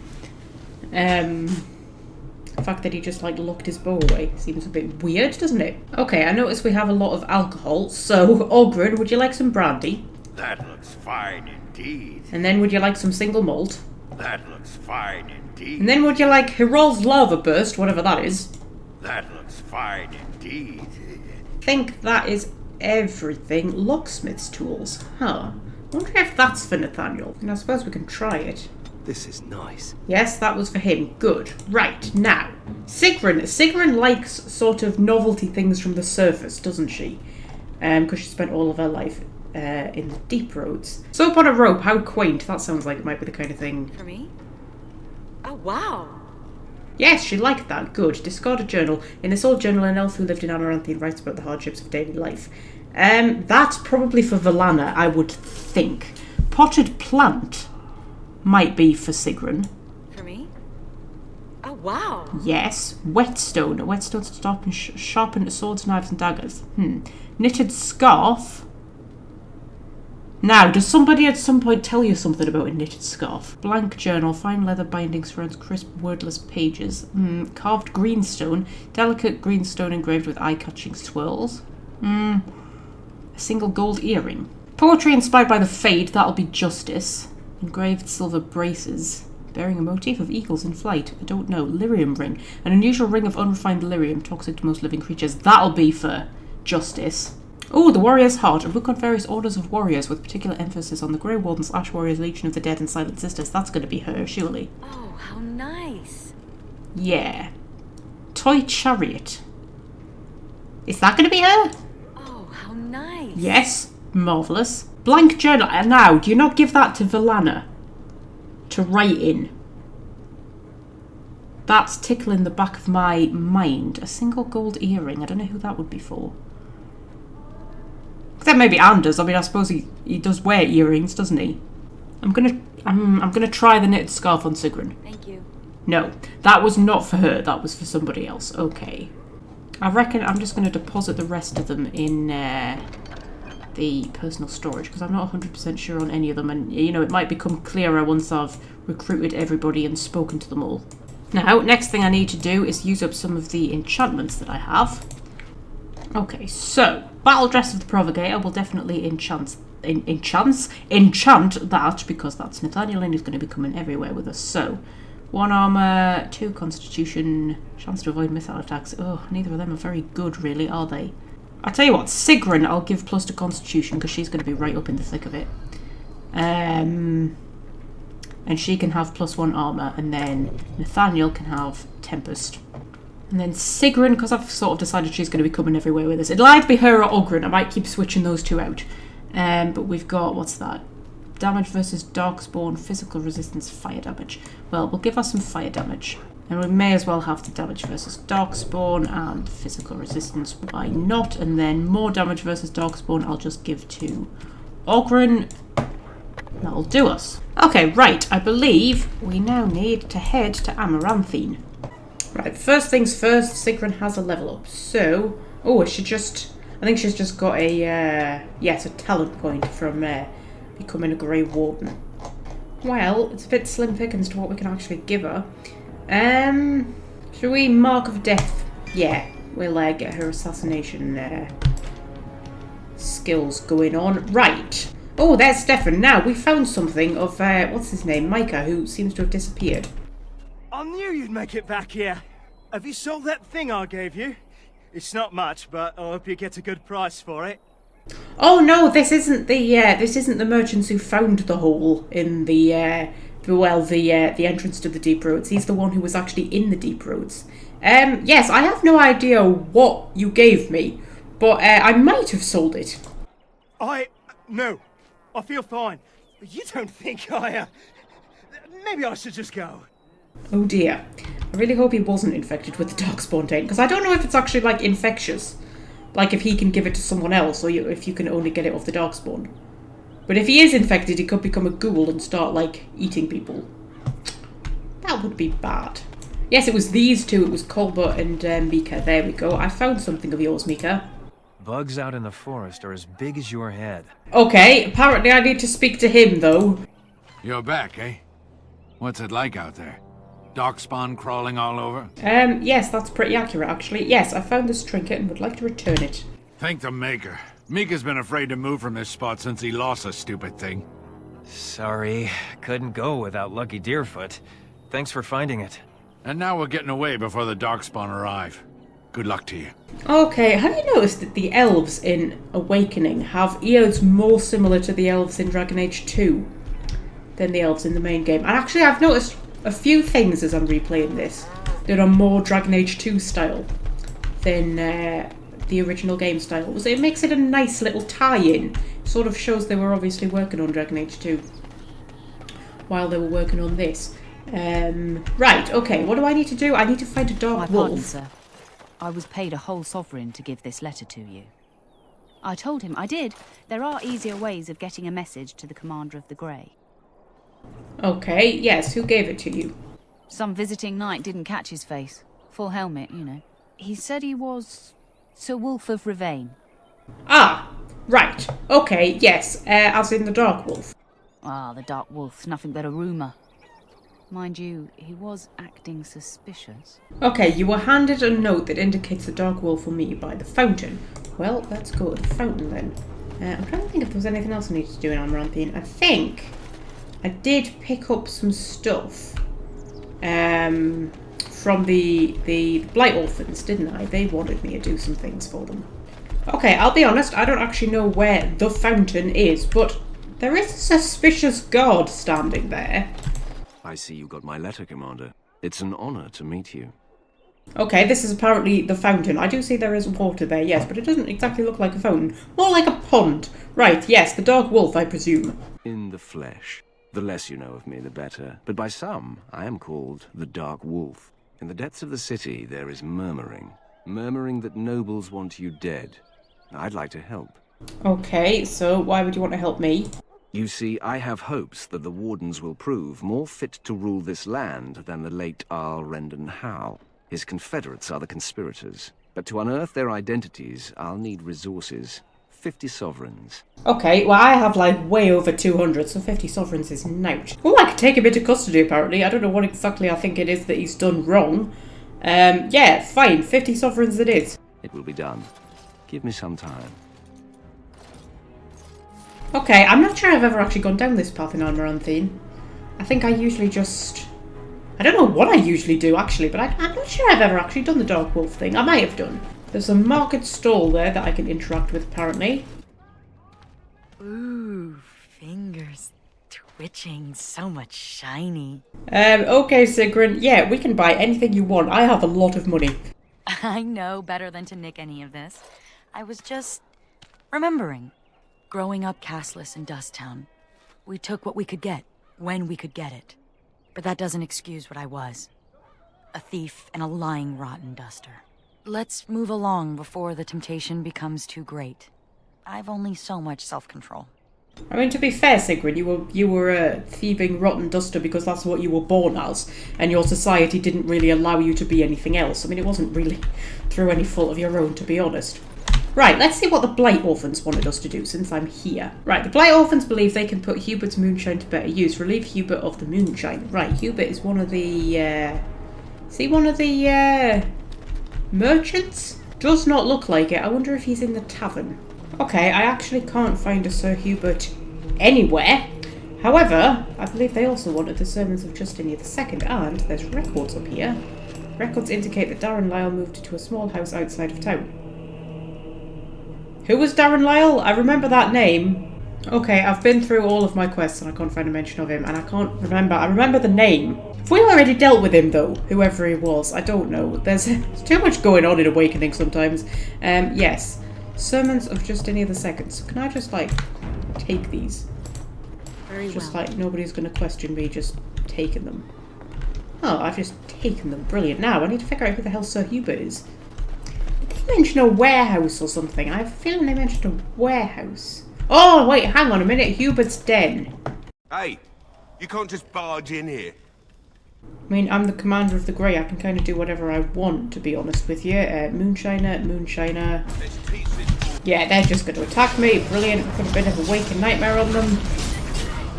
The fact that he just like locked his bow away seems a bit weird, doesn't it? Okay, I notice we have a lot of alcohol, so Ogren, would you like some brandy? That looks fine indeed. And then would you like some single malt? That looks fine indeed. And then would you like Hirol's lava burst, whatever that is? That looks fine indeed. I think that is everything. Locksmith's tools. Huh. I wonder if that's for Nathaniel. And I suppose we can try it. This is nice. Yes, that was for him. Good. Right, now. Sigrun. Sigrun likes sort of novelty things from the surface, doesn't she? Because she spent all of her life in the deep roads. Soap on a rope, how quaint. That sounds like it might be the kind of thing. For me? Oh, wow. Yes, she liked that. Good. Discard a journal. In this old journal, an elf who lived in Amaranthine writes about the hardships of daily life. That's probably for Valana, I would think. Potted plant might be for Sigrun. For me? Oh, wow. Yes. Whetstone. A whetstone to sharpen swords, knives and daggers. Knitted scarf. Now, does somebody at some point tell you something about a knitted scarf? Blank journal, fine leather bindings surrounds crisp, wordless pages. Carved greenstone, delicate greenstone engraved with eye-catching swirls. A single gold earring. Poetry inspired by the Fade, that'll be Justice. Engraved silver braces, bearing a motif of eagles in flight. I don't know. Lyrium ring, an unusual ring of unrefined lyrium, toxic to most living creatures. That'll be for Justice. Oh, the Warrior's Heart, a book on various orders of warriors with particular emphasis on the Grey Wardens, Ash Warriors, Legion of the Dead and Silent Sisters. That's going to be her, surely. Oh, how nice. Yeah. Toy Chariot. Is that going to be her? Oh, how nice. Yes. Marvellous. Blank journal. Now, do you not give that to Valana to write in? That's tickling the back of my mind. A single gold earring. I don't know who that would be for. Except maybe Anders. I mean, I suppose he does wear earrings, doesn't he? I'm gonna try the knitted scarf on Sigrun. Thank you. No, that was not for her. That was for somebody else. Okay. I reckon I'm just going to deposit the rest of them in the personal storage because I'm not 100% sure on any of them, and you know, it might become clearer once I've recruited everybody and spoken to them all. Now, next thing I need to do is use up some of the enchantments that I have. Okay, so Battle Dress of the Provocator will definitely enchant that because that's Nathaniel and he's going to be coming everywhere with us. So 1 armor, 2 constitution, chance to avoid missile attacks. Oh, neither of them are very good, really, are they? I'll tell you what, Sigrun I'll give plus to constitution because she's going to be right up in the thick of it. And she can have +1 armor, and then Nathaniel can have Tempest. And then Sigrun, because I've sort of decided she's going to be coming everywhere with us. It'll either be her or Ogren. I might keep switching those two out. But we've got, what's that? Damage versus Darkspawn, physical resistance, fire damage. Well, we'll give her some fire damage. And we may as well have the damage versus Darkspawn and physical resistance. Why not? And then more damage versus Darkspawn I'll just give to Ogren. That'll do us. Okay, right. I believe we now need to head to Amaranthine. Right, first things first, Sigrun has a level up. So, I think she's just got a, yes, a talent point from becoming a Grey Warden. Well, it's a bit slim pickings to what we can actually give her. Should we Mark of Death? Yeah, we'll get her assassination skills going on. Right. Oh, there's Stefan. Now, we found something of, what's his name? Micah, who seems to have disappeared. I knew you'd make it back here. Have you sold that thing I gave you? It's not much, but I hope you get a good price for it. Oh no, this isn't the merchants who found the hole in the entrance to the deep roads. He's the one who was actually in the deep roads. Yes, I have no idea what you gave me, but I might have sold it. No, I feel fine. You don't think maybe I should just go. Oh dear. I really hope he wasn't infected with the Darkspawn taint, because I don't know if it's actually, like, infectious. Like, if he can give it to someone else, or if you can only get it off the Darkspawn. But if he is infected, he could become a ghoul and start, like, eating people. That would be bad. Yes, it was these two. It was Colbert and Mika. There we go. I found something of yours, Mika. Bugs out in the forest are as big as your head. Okay, apparently I need to speak to him, though. You're back, eh? What's it like out there? Darkspawn crawling all over? Yes, that's pretty accurate, actually. Yes, I found this trinket and would like to return it. Thank the Maker. Mika's been afraid to move from this spot since he lost a stupid thing. Sorry, couldn't go without Lucky Deerfoot. Thanks for finding it. And now we're getting away before the Darkspawn arrive. Good luck to you. Okay, have you noticed that the elves in Awakening have ears more similar to the elves in Dragon Age 2 than the elves in the main game? And actually, I've noticed a few things as I'm replaying this that are more Dragon Age 2 style than the original game style. So it makes it a nice little tie-in. Sort of shows they were obviously working on Dragon Age 2 while they were working on this. Right, okay, what do I need to do? I need to find a dark wolf. Pardon, sir. I was paid a whole sovereign to give this letter to you. I told him I did. There are easier ways of getting a message to the Commander of the Grey. Okay, yes, who gave it to you? Some visiting knight didn't catch his face. Full helmet, you know. He said he was Sir Wolf of Ravain. Ah, right, okay, yes, as in the Dark Wolf. Ah, the Dark Wolf's nothing but a rumour. Mind you, he was acting suspicious. Okay, you were handed a note that indicates the Dark Wolf will meet you by the fountain. Well, let's go to the fountain then. I'm trying to think if there was anything else I needed to do in Amaranthine. I think I did pick up some stuff from the Blight Orphans, didn't I? They wanted me to do some things for them. Okay, I'll be honest, I don't actually know where the fountain is, but there is a suspicious guard standing there. I see you got my letter, Commander. It's an honor to meet you. Okay, this is apparently the fountain. I do see there is water there, yes, but it doesn't exactly look like a fountain. More like a pond. Right, yes, the Dark Wolf, I presume. In the flesh. The less you know of me, the better. But by some, I am called the Dark Wolf. In the depths of the city, there is murmuring. Murmuring that nobles want you dead. I'd like to help. Okay, so why would you want to help me? You see, I have hopes that the Wardens will prove more fit to rule this land than the late Arling Howe. His confederates are the conspirators. But to unearth their identities, I'll need resources. 50 sovereigns. Okay, well I have like way over 200, so 50 sovereigns is nouch. Oh, I could take him into custody apparently. I don't know what exactly I think it is that he's done wrong. Yeah, fine, 50 sovereigns it is. It will be done. Give me some time. Okay, I'm not sure I've ever actually gone down this path in Amaranthine. I think I usually just... I don't know what I usually do actually, but I'm not sure I've ever actually done the Dark Wolf thing. I might have done. There's a market stall there that I can interact with apparently. Ooh, fingers twitching, so much shiny. Okay, Sigrun, yeah, we can buy anything you want. I have a lot of money. I know better than to nick any of this. I was just remembering. Growing up castless in Dusttown, we took what we could get, when we could get it. But that doesn't excuse what I was. A thief and a lying rotten duster. Let's move along before the temptation becomes too great. I've only so much self-control. I mean, to be fair, Sigrid, you were a thieving rotten duster because that's what you were born as, and your society didn't really allow you to be anything else. I mean, it wasn't really through any fault of your own, to be honest. Right, let's see what the Blight Orphans wanted us to do since I'm here. Right, the Blight Orphans believe they can put Hubert's moonshine to better use. Relieve Hubert of the moonshine. Right, Hubert is one of the, is he one of the, merchants? Does not look like it. I wonder if he's in the tavern. Okay, I actually can't find a Sir Hubert anywhere. However, I believe they also wanted the sermons of Justinian II, and there's records up here. Records indicate that Darren Lyle moved to a small house outside of town. Who was Darren Lyle? I remember that name. Okay, I've been through all of my quests and I can't find a mention of him, and I can't remember. I remember the name. Have we already dealt with him though? Whoever he was, I don't know. There's too much going on in Awakening sometimes. Yes. Sermons of Justinian II. So can I just like take these? Very just well. like nobody's gonna question me just taking them. Oh, I've just taken them. Brilliant. Now I need to figure out who the hell Sir Hubert is. Did they mention a warehouse or something? I have a feeling they mentioned a warehouse. Oh, wait, hang on a minute. Hubert's den. Hey, you can't just barge in here. I mean, I'm the commander of the Grey. I can kind of do whatever I want, to be honest with you. Moonshiner. Yeah, they're just going to attack me. Brilliant. Put a bit of a waking nightmare on them.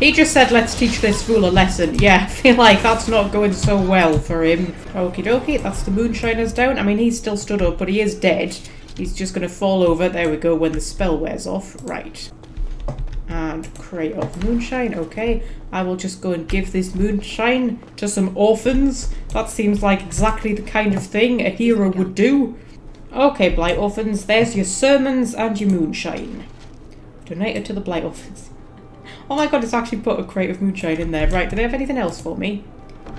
He just said, let's teach this fool a lesson. Yeah, I feel like that's not going so well for him. Okie dokie, that's the Moonshiner's down. I mean, he's still stood up, but he is dead. He's just going to fall over. There we go, when the spell wears off. Right. And crate of moonshine. Okay, I will just go and give this moonshine to some orphans. That seems like exactly the kind of thing a hero would do. Okay, Blight Orphans, there's your sermons and your moonshine. Donated to the Blight Orphans. Oh my god, it's actually put a crate of moonshine in there. Right, do they have anything else for me?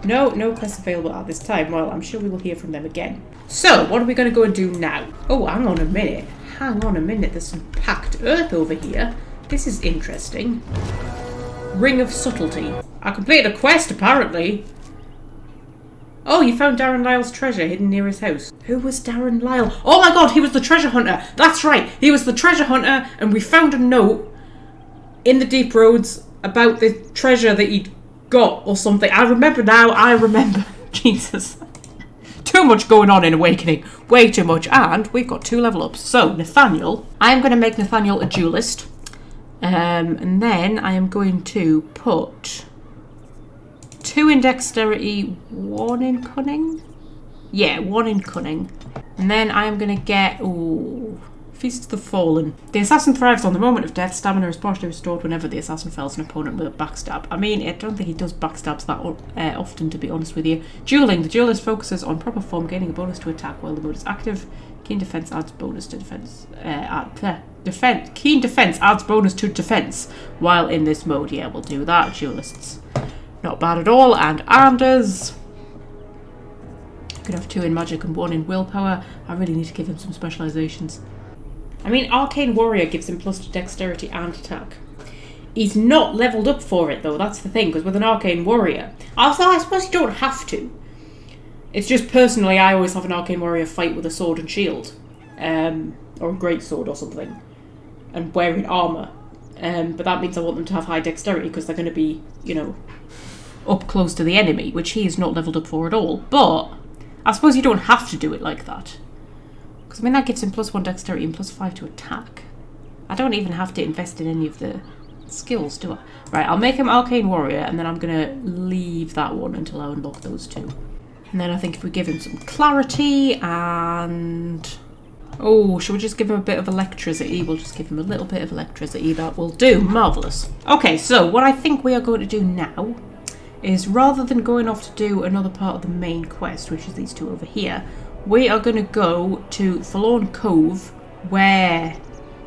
No quests available at this time. Well, I'm sure we will hear from them again. So, what are we going to go and do now? Oh, hang on a minute. There's some packed earth over here. This is interesting. Ring of Subtlety. I completed a quest, apparently. Oh, you found Darren Lyle's treasure hidden near his house. Who was Darren Lyle? Oh my god, he was the treasure hunter. That's right, he was the treasure hunter, and we found a note in the Deep Roads about the treasure that he'd got or something. I remember now, Jesus. Too much going on in Awakening. Way too much. And we've got 2 level ups. So, Nathaniel. I'm going to make Nathaniel a duelist. And then I am going to put 2 in dexterity, 1 in cunning? Yeah, 1 in cunning. And then I am going to get... Ooh, Feast of the Fallen. The assassin thrives on the moment of death. Stamina is partially restored whenever the assassin fells an opponent with a backstab. I mean, I don't think he does backstabs that often, to be honest with you. Dueling. The duelist focuses on proper form, gaining a bonus to attack while the mode is active. Keen defense adds bonus to defense. Keen defense adds bonus to defense while in this mode. Yeah, we'll do that. Duelists. Not bad at all. And Anders. Could have 2 in magic and 1 in willpower. I really need to give him some specializations. I mean, Arcane Warrior gives him plus to dexterity and attack. He's not leveled up for it, though. That's the thing, because with an Arcane Warrior... Also, I suppose you don't have to. It's just, personally, I always have an Arcane Warrior fight with a sword and shield. Or a great sword or something. And wearing armour. But that means I want them to have high dexterity, because they're going to be, you know, up close to the enemy, which he is not leveled up for at all. But I suppose you don't have to do it like that. Because, I mean, that gives him plus 1 dexterity and plus 5 to attack. I don't even have to invest in any of the skills, do I? Right, I'll make him Arcane Warrior, and then I'm going to leave that one until I unlock those 2. And then I think if we give him some clarity and... Oh, should we just give him a bit of electricity? We'll just give him a little bit of electricity. That will do. Marvellous. Okay, so what I think we are going to do now is, rather than going off to do another part of the main quest, which is these 2 over here, we are going to go to Forlorn Cove, where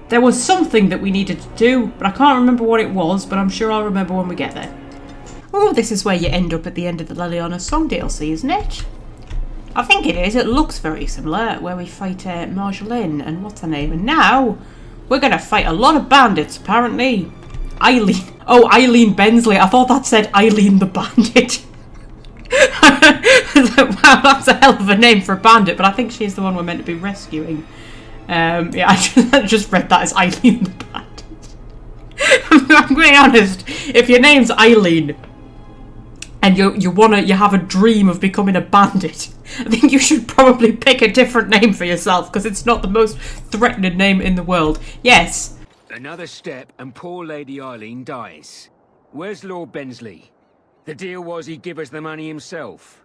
there was something that we needed to do, but I can't remember what it was, but I'm sure I'll remember when we get there. Oh, this is where you end up at the end of the Leliana Song DLC, isn't it? I think it is. It looks very similar, where we fight Marjolaine and what's her name. And now, we're going to fight a lot of bandits, apparently. Eileen. Oh, Eileen Bensley. I thought that said Eileen the Bandit. Wow, that's a hell of a name for a bandit, but I think she's the one we're meant to be rescuing. Yeah, I just read that as Eileen the Bandit. I'm being honest. If your name's Eileen, and you have a dream of becoming a bandit, I think you should probably pick a different name for yourself, because it's not the most threatening name in the world. Yes. Another step and poor Lady Arling dies. Where's Lord Bensley? The deal was he'd give us the money himself.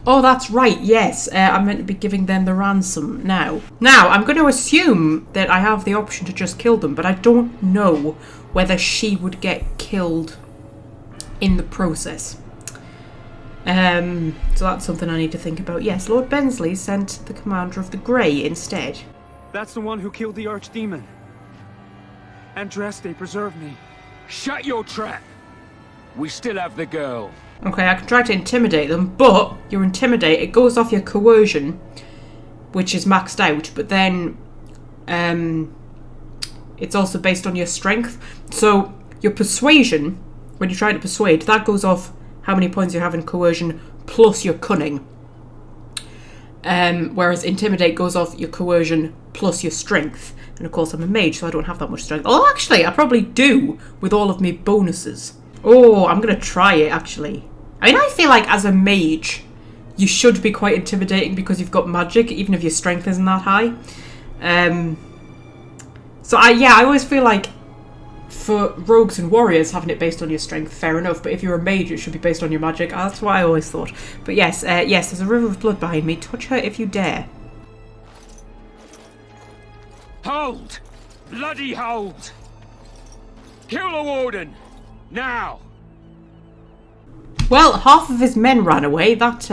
Oh, that's right, yes. I'm meant to be giving them the ransom now. Now, I'm going to assume that I have the option to just kill them, but I don't know whether she would get killed in the process. So that's something I need to think about. Yes, Lord Bensley sent the Commander of the Grey instead. That's the one who killed the Archdemon. Andraste, preserve me. Shut your trap! We still have the girl. Okay, I can try to intimidate them, but your intimidate, it goes off your coercion, which is maxed out, but then it's also based on your strength. So your persuasion, when you try to persuade, that goes off how many points you have in coercion plus your cunning. Whereas Intimidate goes off your coercion plus your strength. And of course I'm a mage, so I don't have that much strength. Oh, actually, I probably do with all of my bonuses. Oh, I'm going to try it, actually. I mean, I feel like as a mage, you should be quite intimidating because you've got magic, even if your strength isn't that high. So I always feel like for rogues and warriors, having it based on your strength, fair enough. But if you're a mage, it should be based on your magic. That's what I always thought. But yes, yes, there's a river of blood behind me. Touch her if you dare. Hold! Bloody hold! Kill the warden! Now! Well, half of his men ran away. That's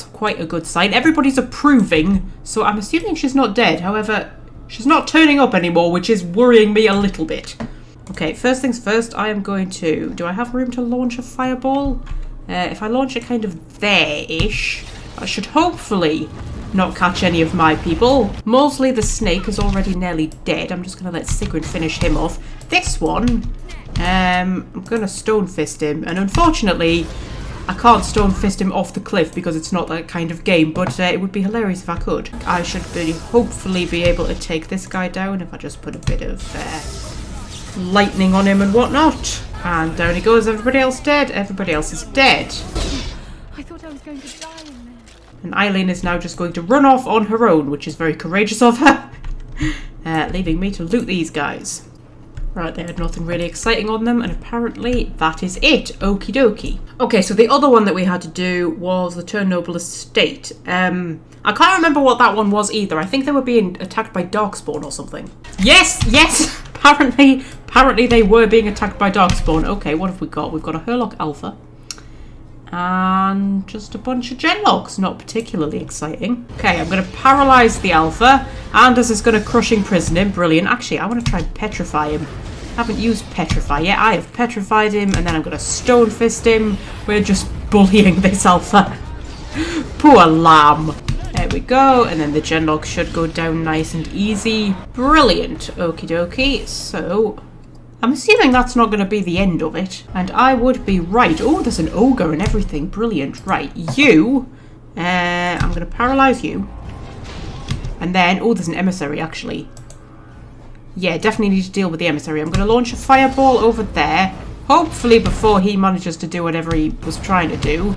quite a good sign. Everybody's approving, so I'm assuming she's not dead. However, she's not turning up anymore, which is worrying me a little bit. Okay, first things first, I am going to... Do I have room to launch a fireball? If I launch it kind of there-ish, I should hopefully not catch any of my people. Molesley the snake is already nearly dead. I'm just going to let Sigrid finish him off. This one, I'm going to stone fist him. And unfortunately, I can't stone fist him off the cliff because it's not that kind of game. But it would be hilarious if I could. I should hopefully be able to take this guy down if I just put a bit of lightning on him and whatnot. And down he goes. Everybody else dead. Everybody else is dead. I thought I was going to die in there. And Eileen is now just going to run off on her own, which is very courageous of her. Leaving me to loot these guys. Right, they had nothing really exciting on them, and apparently that is it. Okie dokie. Okay, so the other one that we had to do was the Turnoble Estate. I can't remember what that one was either. I think they were being attacked by Darkspawn or something. Yes, yes! Apparently they were being attacked by Darkspawn. Okay, what have we got? We've got a Hurlock Alpha. And just a bunch of Genlocks. Not particularly exciting. Okay, I'm going to paralyze the Alpha. Anders is going to crushing prison him. Brilliant. Actually, I want to try and petrify him. I haven't used petrify yet. I have petrified him, and then I'm going to stone fist him. We're just bullying this Alpha. Poor lamb. There we go. And then the Genlock should go down nice and easy. Brilliant. Okie dokie. So I'm assuming that's not going to be the end of it. And I would be right. Oh, there's an ogre and everything. Brilliant. Right, you. I'm going to paralyze you. And then, oh, there's an emissary, actually. Yeah, definitely need to deal with the emissary. I'm going to launch a fireball over there. Hopefully before he manages to do whatever he was trying to do.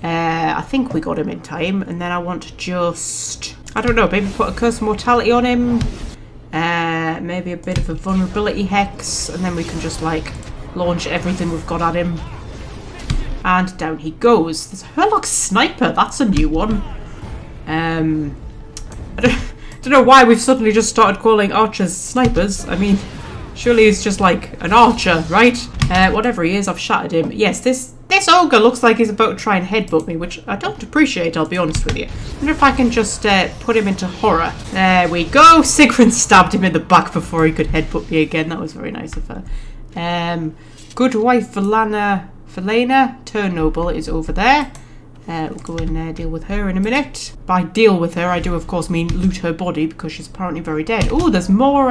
I think we got him in time. And then I want to just... I don't know, maybe put a Curse of Mortality on him. Maybe a bit of a vulnerability hex, and then we can just like launch everything we've got at him. And down he goes. There's a Hurlock Sniper, that's a new one. I don't know why we've suddenly just started calling archers snipers. I mean, surely he's just like an archer, right? Whatever he is, I've shattered him. Yes, this ogre looks like he's about to try and headbutt me, which I don't appreciate, I'll be honest with you. I wonder if I can just put him into horror. There we go. Sigrun stabbed him in the back before he could headbutt me again. That was very nice of her. Good wife Velena, Turn Noble, is over there. We'll go and deal with her in a minute. By deal with her, I do of course mean loot her body because she's apparently very dead. Oh, there's more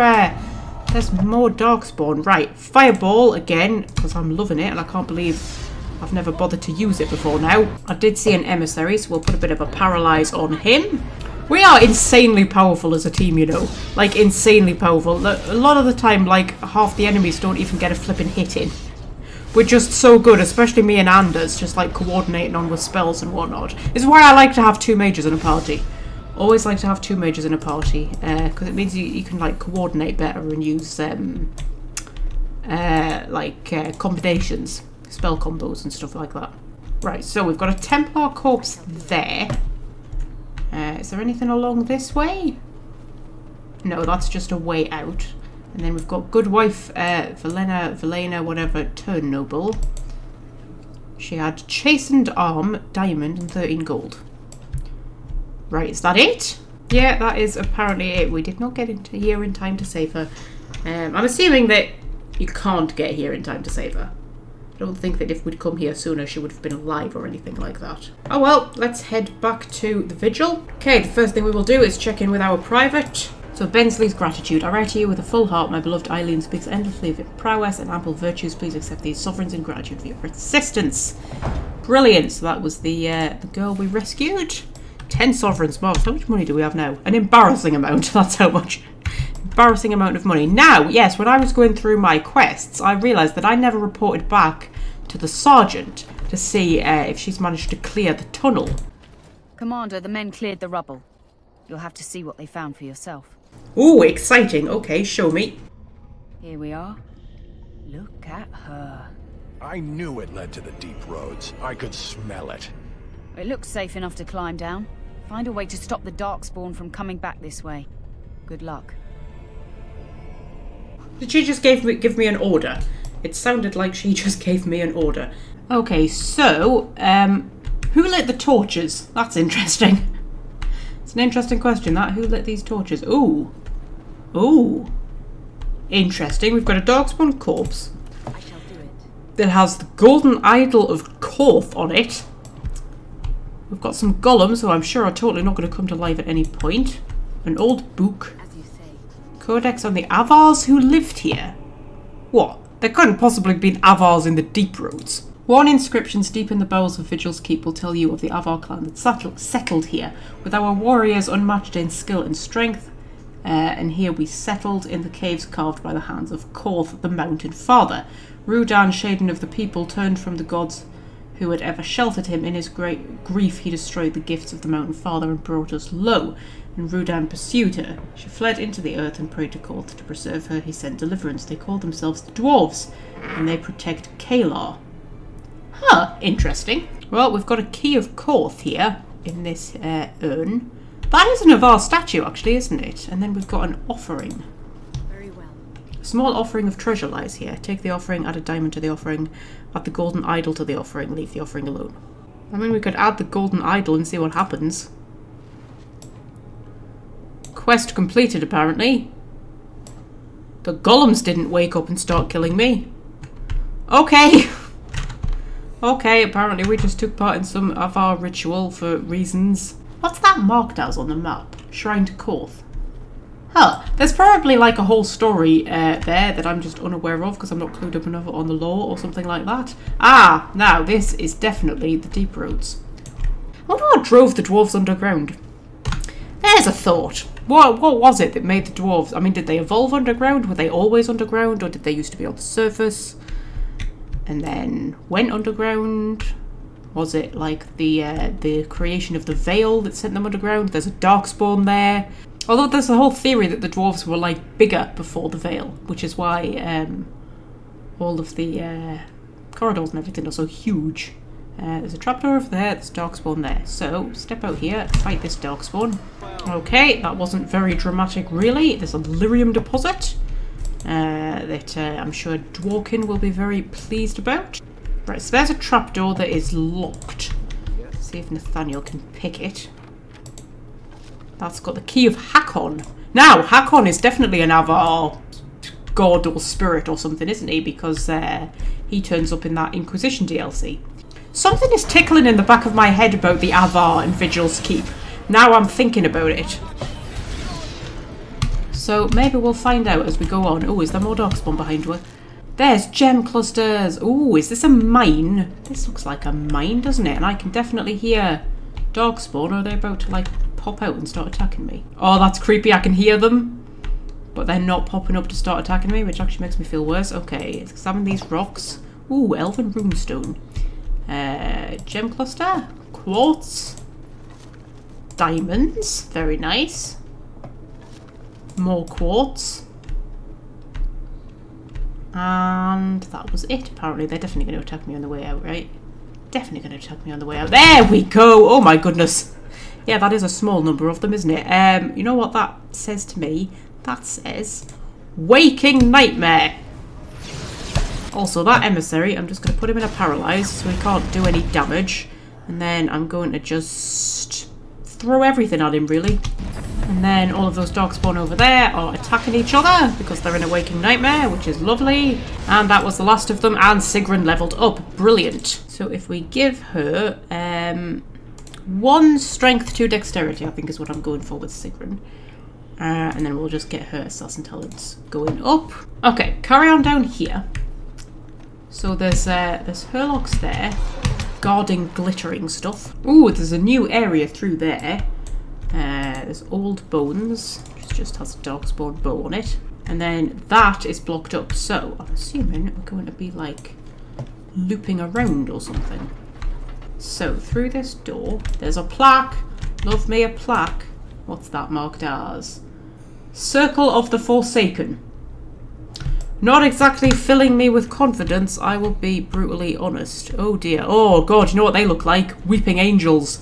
Darkspawn. Right, fireball again because I'm loving it and I can't believe I've never bothered to use it before now. I did see an emissary, so we'll put a bit of a paralyze on him. We are insanely powerful as a team, you know. Like, insanely powerful. A lot of the time, like, half the enemies don't even get a flipping hit in. We're just so good, especially me and Anders, just like coordinating on with spells and whatnot. This is why I like to have 2 mages in a party. Always like to have 2 mages in a party, because it means you can like coordinate better and use combinations, spell combos and stuff like that. Right, so we've got a Templar corpse there. Is there anything along this way? No, that's just a way out. And then we've got good wife Velena, whatever, Turn Noble. She had chastened arm, diamond, and 13 gold. Right, is that it? Yeah, that is apparently it. We did not get into here in time to save her. I'm assuming that you can't get here in time to save her. I don't think that if we'd come here sooner she would have been alive or anything like that. Oh well, let's head back to the vigil. Okay, the first thing we will do is check in with our private. So, Bensley's gratitude. I write to you with a full heart. My beloved Eileen speaks endlessly of your prowess and ample virtues. Please accept these sovereigns in gratitude for your assistance. Brilliant. So that was the girl we rescued. 10 sovereigns more. How much money do we have now? An embarrassing amount. That's how much. Embarrassing amount of money. Now, yes, when I was going through my quests, I realised that I never reported back to the sergeant to see if she's managed to clear the tunnel. Commander, the men cleared the rubble. You'll have to see what they found for yourself. Ooh, exciting. Okay, show me. Here we are. Look at her. I knew it led to the deep roads. I could smell it. It looks safe enough to climb down. Find a way to stop the Darkspawn from coming back this way. Good luck. Did she just give me an order? It sounded like she just gave me an order. Okay, so, who lit the torches? That's interesting. It's an interesting question, that. Who lit these torches? Ooh. Ooh. Interesting. We've got a Darkspawn corpse that has the golden idol of Korth on it. We've got some golems who I'm sure are totally not going to come to life at any point. An old book. Codex on the Avars who lived here. What? There couldn't possibly have been Avars in the deep roads. Worn inscriptions deep in the bowels of Vigil's Keep will tell you of the Avar clan that settled here, with our warriors unmatched in skill and strength. And here we settled in the caves carved by the hands of Korth, the Mountain Father. Rudan, Shaden of the people, turned from the gods who had ever sheltered him. In his great grief he destroyed the gifts of the Mountain Father and brought us low. And Rudan pursued her. She fled into the earth and prayed to Korth to preserve her. He sent deliverance. They call themselves the Dwarves, and they protect Kalar. Huh, interesting. Well, we've got a key of Korth here in this urn. That is an Avar statue, actually, isn't it? And then we've got an offering. Very well. A small offering of treasure lies here. Take the offering, add a diamond to the offering, add the golden idol to the offering, leave the offering alone. I mean, we could add the golden idol and see what happens. Quest completed, apparently. The golems didn't wake up and start killing me. Okay. Okay, apparently we just took part in some Avar ritual for reasons. What's that marked as on the map? Shrine to Korth. Huh, there's probably like a whole story there that I'm just unaware of because I'm not clued up enough on the lore or something like that. Ah, now this is definitely the deep roads. I wonder what drove the dwarves underground. There's a thought. What was it that made the dwarves? I mean, did they evolve underground? Were they always underground, or did they used to be on the surface and then went underground? Was it like the creation of the Veil that sent them underground? There's a Darkspawn there. Although there's a whole theory that the dwarves were like bigger before the Veil, which is why all of the corridors and everything are so huge. There's a trapdoor over there, there's Darkspawn there. So, step out here, fight this Darkspawn. Okay, that wasn't very dramatic really. There's a lyrium deposit that I'm sure Dworkin will be very pleased about. Right, so there's a trapdoor that is locked. Let's see if Nathaniel can pick it. That's got the key of Hakon. Now, Hakon is definitely an Avar god or spirit or something, isn't he? Because he turns up in that Inquisition DLC. Something is tickling in the back of my head about the Avar and Vigil's Keep. Now I'm thinking about it. So maybe we'll find out as we go on. Oh, is there more Darkspawn behind her? There's gem clusters. Oh, is this a mine? This looks like a mine, doesn't it? And I can definitely hear Darkspawn. Are they about to like pop out and start attacking me? Oh, that's creepy. I can hear them, but they're not popping up to start attacking me, which actually makes me feel worse. Okay, let's examine these rocks. Ooh, elven runestone. Gem cluster, quartz, diamonds, very nice. More quartz. And that was it, apparently. They're definitely going to attack me on the way out, right? Definitely going to attack me on the way out. There we go! Oh my goodness. Yeah, that is a small number of them, isn't it? You know what that says to me? That says Waking Nightmare. Also, that emissary, I'm just going to put him in a paralyze so he can't do any damage. And then I'm going to just throw everything at him, really. And then all of those Darkspawn over there are attacking each other because they're in a Waking Nightmare, which is lovely. And that was the last of them, and Sigrun leveled up. Brilliant. So if we give her 1 strength, 2 dexterity, I think is what I'm going for with Sigrun. And then we'll just get her assassin talents going up. Okay, carry on down here. So there's Herlocks there. guarding glittering stuff. Ooh, there's a new area through there. There's old bones, which just has a Darkspawn bow on it. And then that is blocked up, so I'm assuming we're going to be like looping around or something. So through this door, there's a plaque. Love me a plaque. What's that marked as? Circle of the Forsaken. Not exactly filling me with confidence, I will be brutally honest. Oh dear. Oh god, you know what they look like? Weeping angels.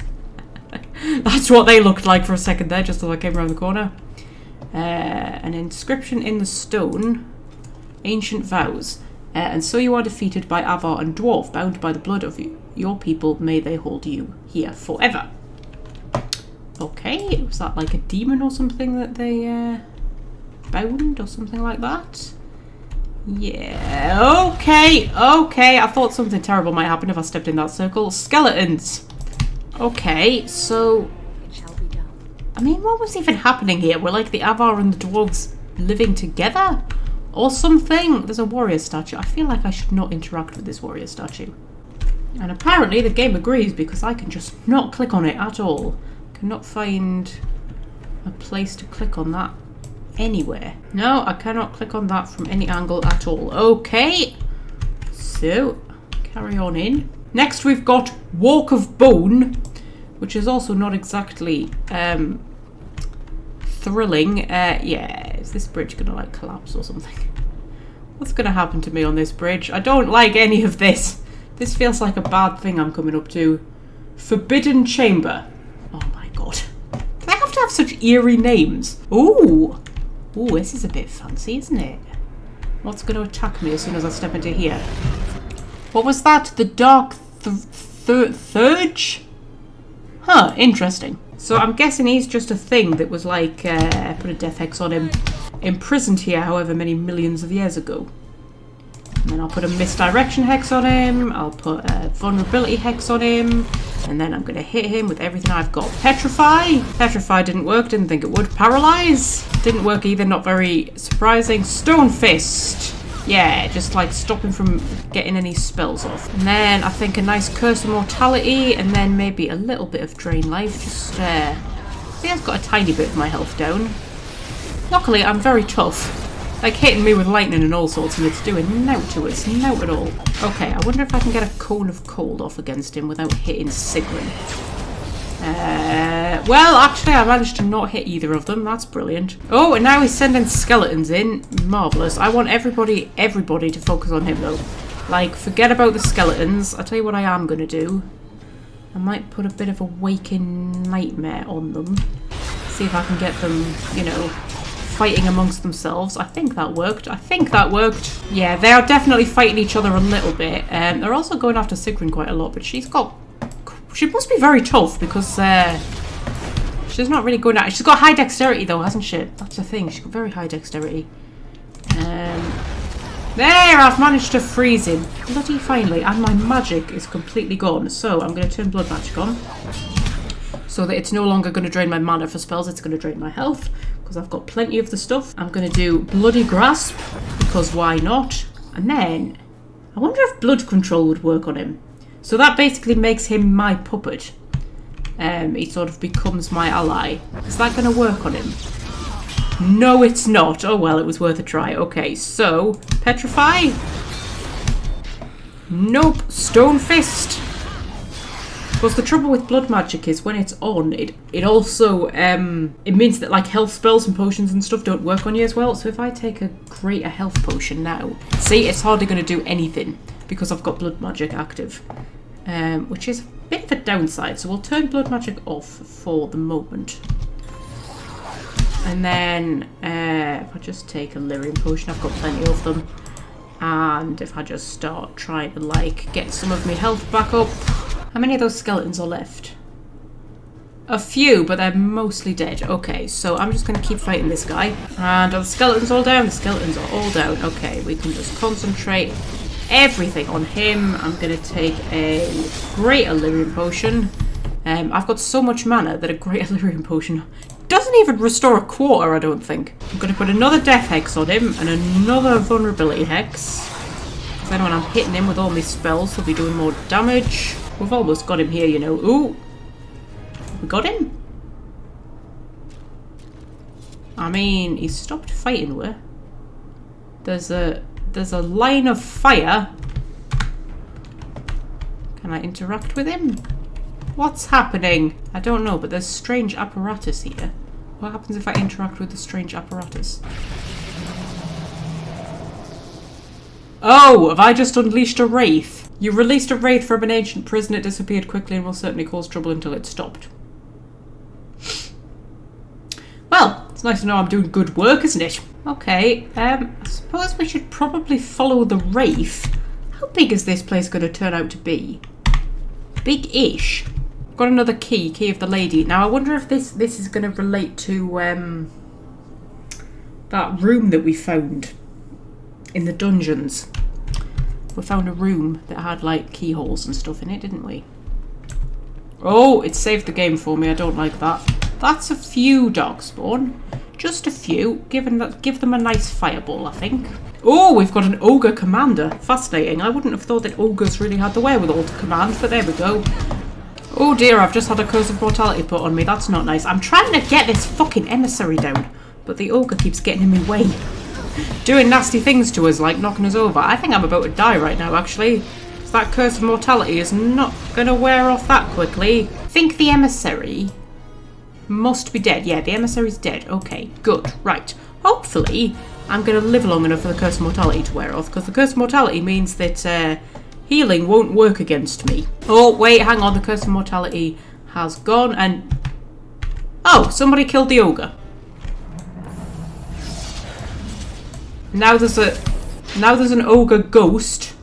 That's what they looked like for a second there, just as I came around the corner. An inscription in the stone. Ancient vows. And so you are defeated by Avar and Dwarf, bound by the blood of your people. May they hold you here forever. Okay, was that like a demon or something that they bound or something like that? Yeah, okay, I thought something terrible might happen if I stepped in that circle. Skeletons. Okay, so I mean, what was even happening here? Were like the Avar and the dwarves living together? Or something? There's a warrior statue. I feel like I should not interact with this warrior statue. And apparently the game agrees because I can just not click on it at all. Cannot find a place to click on that anywhere. No, I cannot click on that from any angle at all. Okay. So, carry on in. Next we've got Walk of Bone, which is also not exactly thrilling. Yeah, is this bridge gonna like collapse or something? What's gonna happen to me on this bridge? I don't like any of this. This feels like a bad thing I'm coming up to. Forbidden Chamber. Oh my god. Do they have to have such eerie names? Ooh. Ooh, this is a bit fancy, isn't it? What's going to attack me as soon as I step into here? What was that? The Dark Thurge? Huh, interesting. So I'm guessing he's just a thing that was like, put a death hex on him, imprisoned here however many millions of years ago. And then I'll put a misdirection hex on him, I'll put a vulnerability hex on him, and then I'm going to hit him with everything I've got. Petrify! Petrify didn't work, didn't think it would. Paralyze! Didn't work either, not very surprising. Stone Fist! Yeah, just like stop him from getting any spells off. And then I think a nice Curse of Mortality, and then maybe a little bit of Drain Life. Just, I think I've got a tiny bit of my health down. Luckily, I'm very tough. Like hitting me with lightning and all sorts, and it's doing nout to us, nout at all. Okay, I wonder if I can get a Cone of Cold off against him without hitting Sigrun. Well, actually, I managed to not hit either of them. That's brilliant. Oh, and now he's sending skeletons in. Marvellous. I want everybody to focus on him, though. Like, forget about the skeletons. I'll tell you what I am going to do. I might put a bit of a Waking Nightmare on them. See if I can get them, you know, fighting amongst themselves. I think that worked. Yeah, they are definitely fighting each other a little bit. They're also going after Sigrun quite a lot, but she must be very tough because she's not really going at it. She's got high dexterity though, hasn't she? That's the thing. She's got very high dexterity. There, I've managed to freeze him. Bloody finally. And my magic is completely gone. So I'm going to turn blood magic on. So that it's no longer going to drain my mana for spells, it's going to drain my health. Because I've got plenty of the stuff. I'm going to do Bloody Grasp, because why not? And then, I wonder if Blood Control would work on him. So that basically makes him my puppet. He sort of becomes my ally. Is that going to work on him? No, it's not. Oh well, it was worth a try. Okay, so, Petrify. Nope, Stone Fist. Because the trouble with blood magic is when it's on, it also, it means that like health spells and potions and stuff don't work on you as well. So if I take a greater health potion now, see, it's hardly going to do anything because I've got blood magic active, which is a bit of a downside. So we'll turn blood magic off for the moment. And then if I just take a lyrium potion, I've got plenty of them. And if I just start trying to like get some of my health back up. How many of those skeletons are left? A few, but they're mostly dead. Okay, so I'm just going to keep fighting this guy. And are the skeletons all down? The skeletons are all down. Okay, we can just concentrate everything on him. I'm going to take a Great Illyrian Potion. I've got so much mana that a Great Illyrian Potion doesn't even restore a quarter, I don't think. I'm going to put another Death Hex on him and another Vulnerability Hex. Because then when I'm hitting him with all my spells, he'll be doing more damage. We've almost got him here, you know. Ooh! We got him? I mean, he stopped fighting with. There's a line of fire. Can I interact with him? What's happening? I don't know, but there's strange apparatus here. What happens if I interact with the strange apparatus? Oh, have I just unleashed a wraith? You released a wraith from an ancient prison. It disappeared quickly and will certainly cause trouble until it stopped. Well, it's nice to know I'm doing good work, isn't it? Okay, I suppose we should probably follow the wraith. How big is this place going to turn out to be? Big-ish. Got another key of the lady. Now, I wonder if this is going to relate to that room that we found in the dungeons. We found a room that had, like, keyholes and stuff in it, didn't we? Oh, it saved the game for me. I don't like that. That's a few Darkspawn. Just a few. Give them a nice fireball, I think. Oh, we've got an Ogre Commander. Fascinating. I wouldn't have thought that Ogres really had the wherewithal to command, but there we go. Oh dear, I've just had a curse of mortality put on me. That's not nice. I'm trying to get this fucking emissary down, but the Ogre keeps getting in my way. Doing nasty things to us, like knocking us over. I think I'm about to die right now, actually. That curse of mortality is not going to wear off that quickly. I think the emissary must be dead. Yeah, the emissary's dead. Okay, good. Right. Hopefully, I'm going to live long enough for the curse of mortality to wear off, because the curse of mortality means that healing won't work against me. Oh, wait, hang on. The curse of mortality has gone, and... Oh, somebody killed the ogre. Now there's an ogre ghost.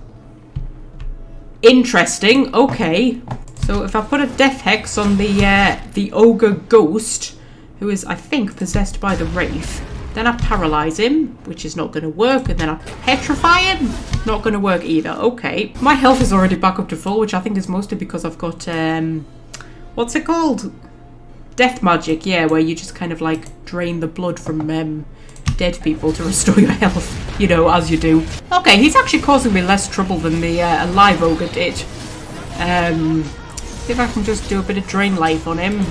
Interesting. Okay. So if I put a death hex on the ogre ghost, who is, I think, possessed by the wraith, then I paralyze him, which is not going to work, and then I petrify him, not going to work either. Okay. My health is already back up to full, which I think is mostly because I've got what's it called? Death magic. Yeah, where you just kind of like drain the blood from dead people to restore your health, you know, as you do. Okay, he's actually causing me less trouble than the alive ogre did. See if I can just do a bit of drain life on him.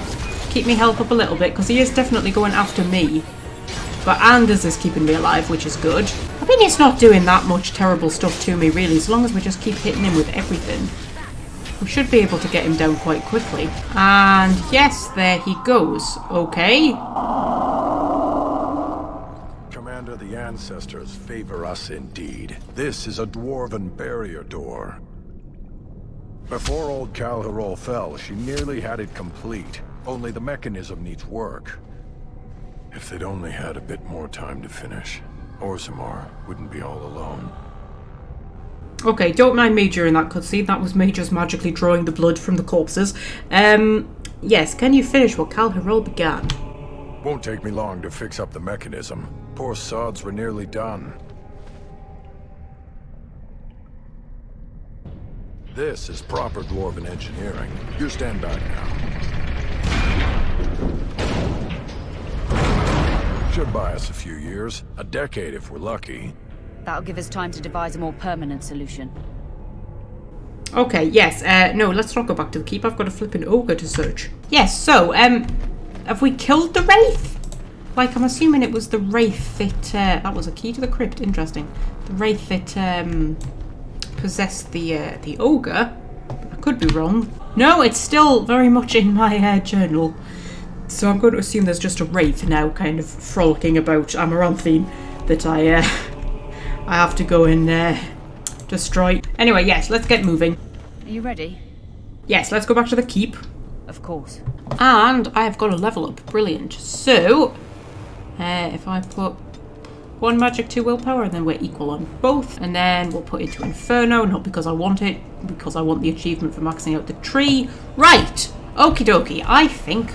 Keep me health up a little bit, because he is definitely going after me. But Anders is keeping me alive, which is good. I mean, he's not doing that much terrible stuff to me, really, as long as we just keep hitting him with everything. We should be able to get him down quite quickly. And yes, there he goes. Okay. Commander, the ancestors favor us indeed. This is a dwarven barrier door. Before old Calharol fell, she nearly had it complete. Only the mechanism needs work. If they'd only had a bit more time to finish, Orzammar wouldn't be all alone. Okay, don't mind me during that cutscene. That was me just magically drawing the blood from the corpses. Yes, can you finish what Calharol began? Won't take me long to fix up the mechanism. Poor sods were nearly done. This is proper dwarven engineering. You stand back now. Should buy us a few years. A decade if we're lucky. That'll give us time to devise a more permanent solution. Okay, yes. No, let's not go back to the keep. I've got a flippin' ogre to search. Yes, so, have we killed the wraith? Like, I'm assuming it was the wraith that, that was a key to the crypt. Interesting. The wraith that, possessed the ogre. I could be wrong. No, it's still very much in my journal. So I'm going to assume there's just a wraith now kind of frolicking about Amaranthine that I have to go and destroy. Anyway, yes, let's get moving. Are you ready? Yes, let's go back to the keep. Of course. And I have got a level up. Brilliant. So, if I put 1 magic, 2 willpower, and then we're equal on both. And then we'll put it to Inferno, not because I want it, because I want the achievement for maxing out the tree. Right! Okie dokie. I think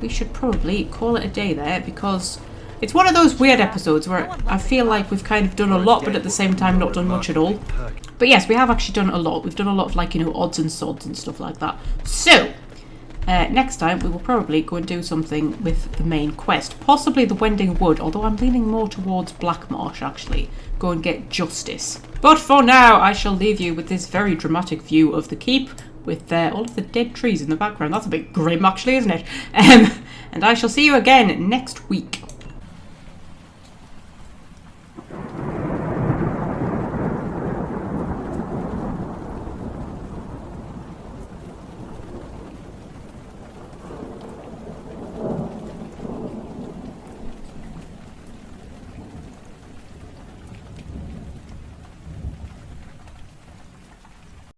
we should probably call it a day there, because it's one of those weird episodes where I feel like we've kind of done a lot, but at the same time not done much at all. But yes, we have actually done a lot. We've done a lot of, like, you know, odds and sods and stuff like that. So, next time we will probably go and do something with the main quest. Possibly the Wending Wood, although I'm leaning more towards Blackmarsh, actually. Go and get justice. But for now, I shall leave you with this very dramatic view of the keep, with all of the dead trees in the background. That's a bit grim, actually, isn't it? And I shall see you again next week.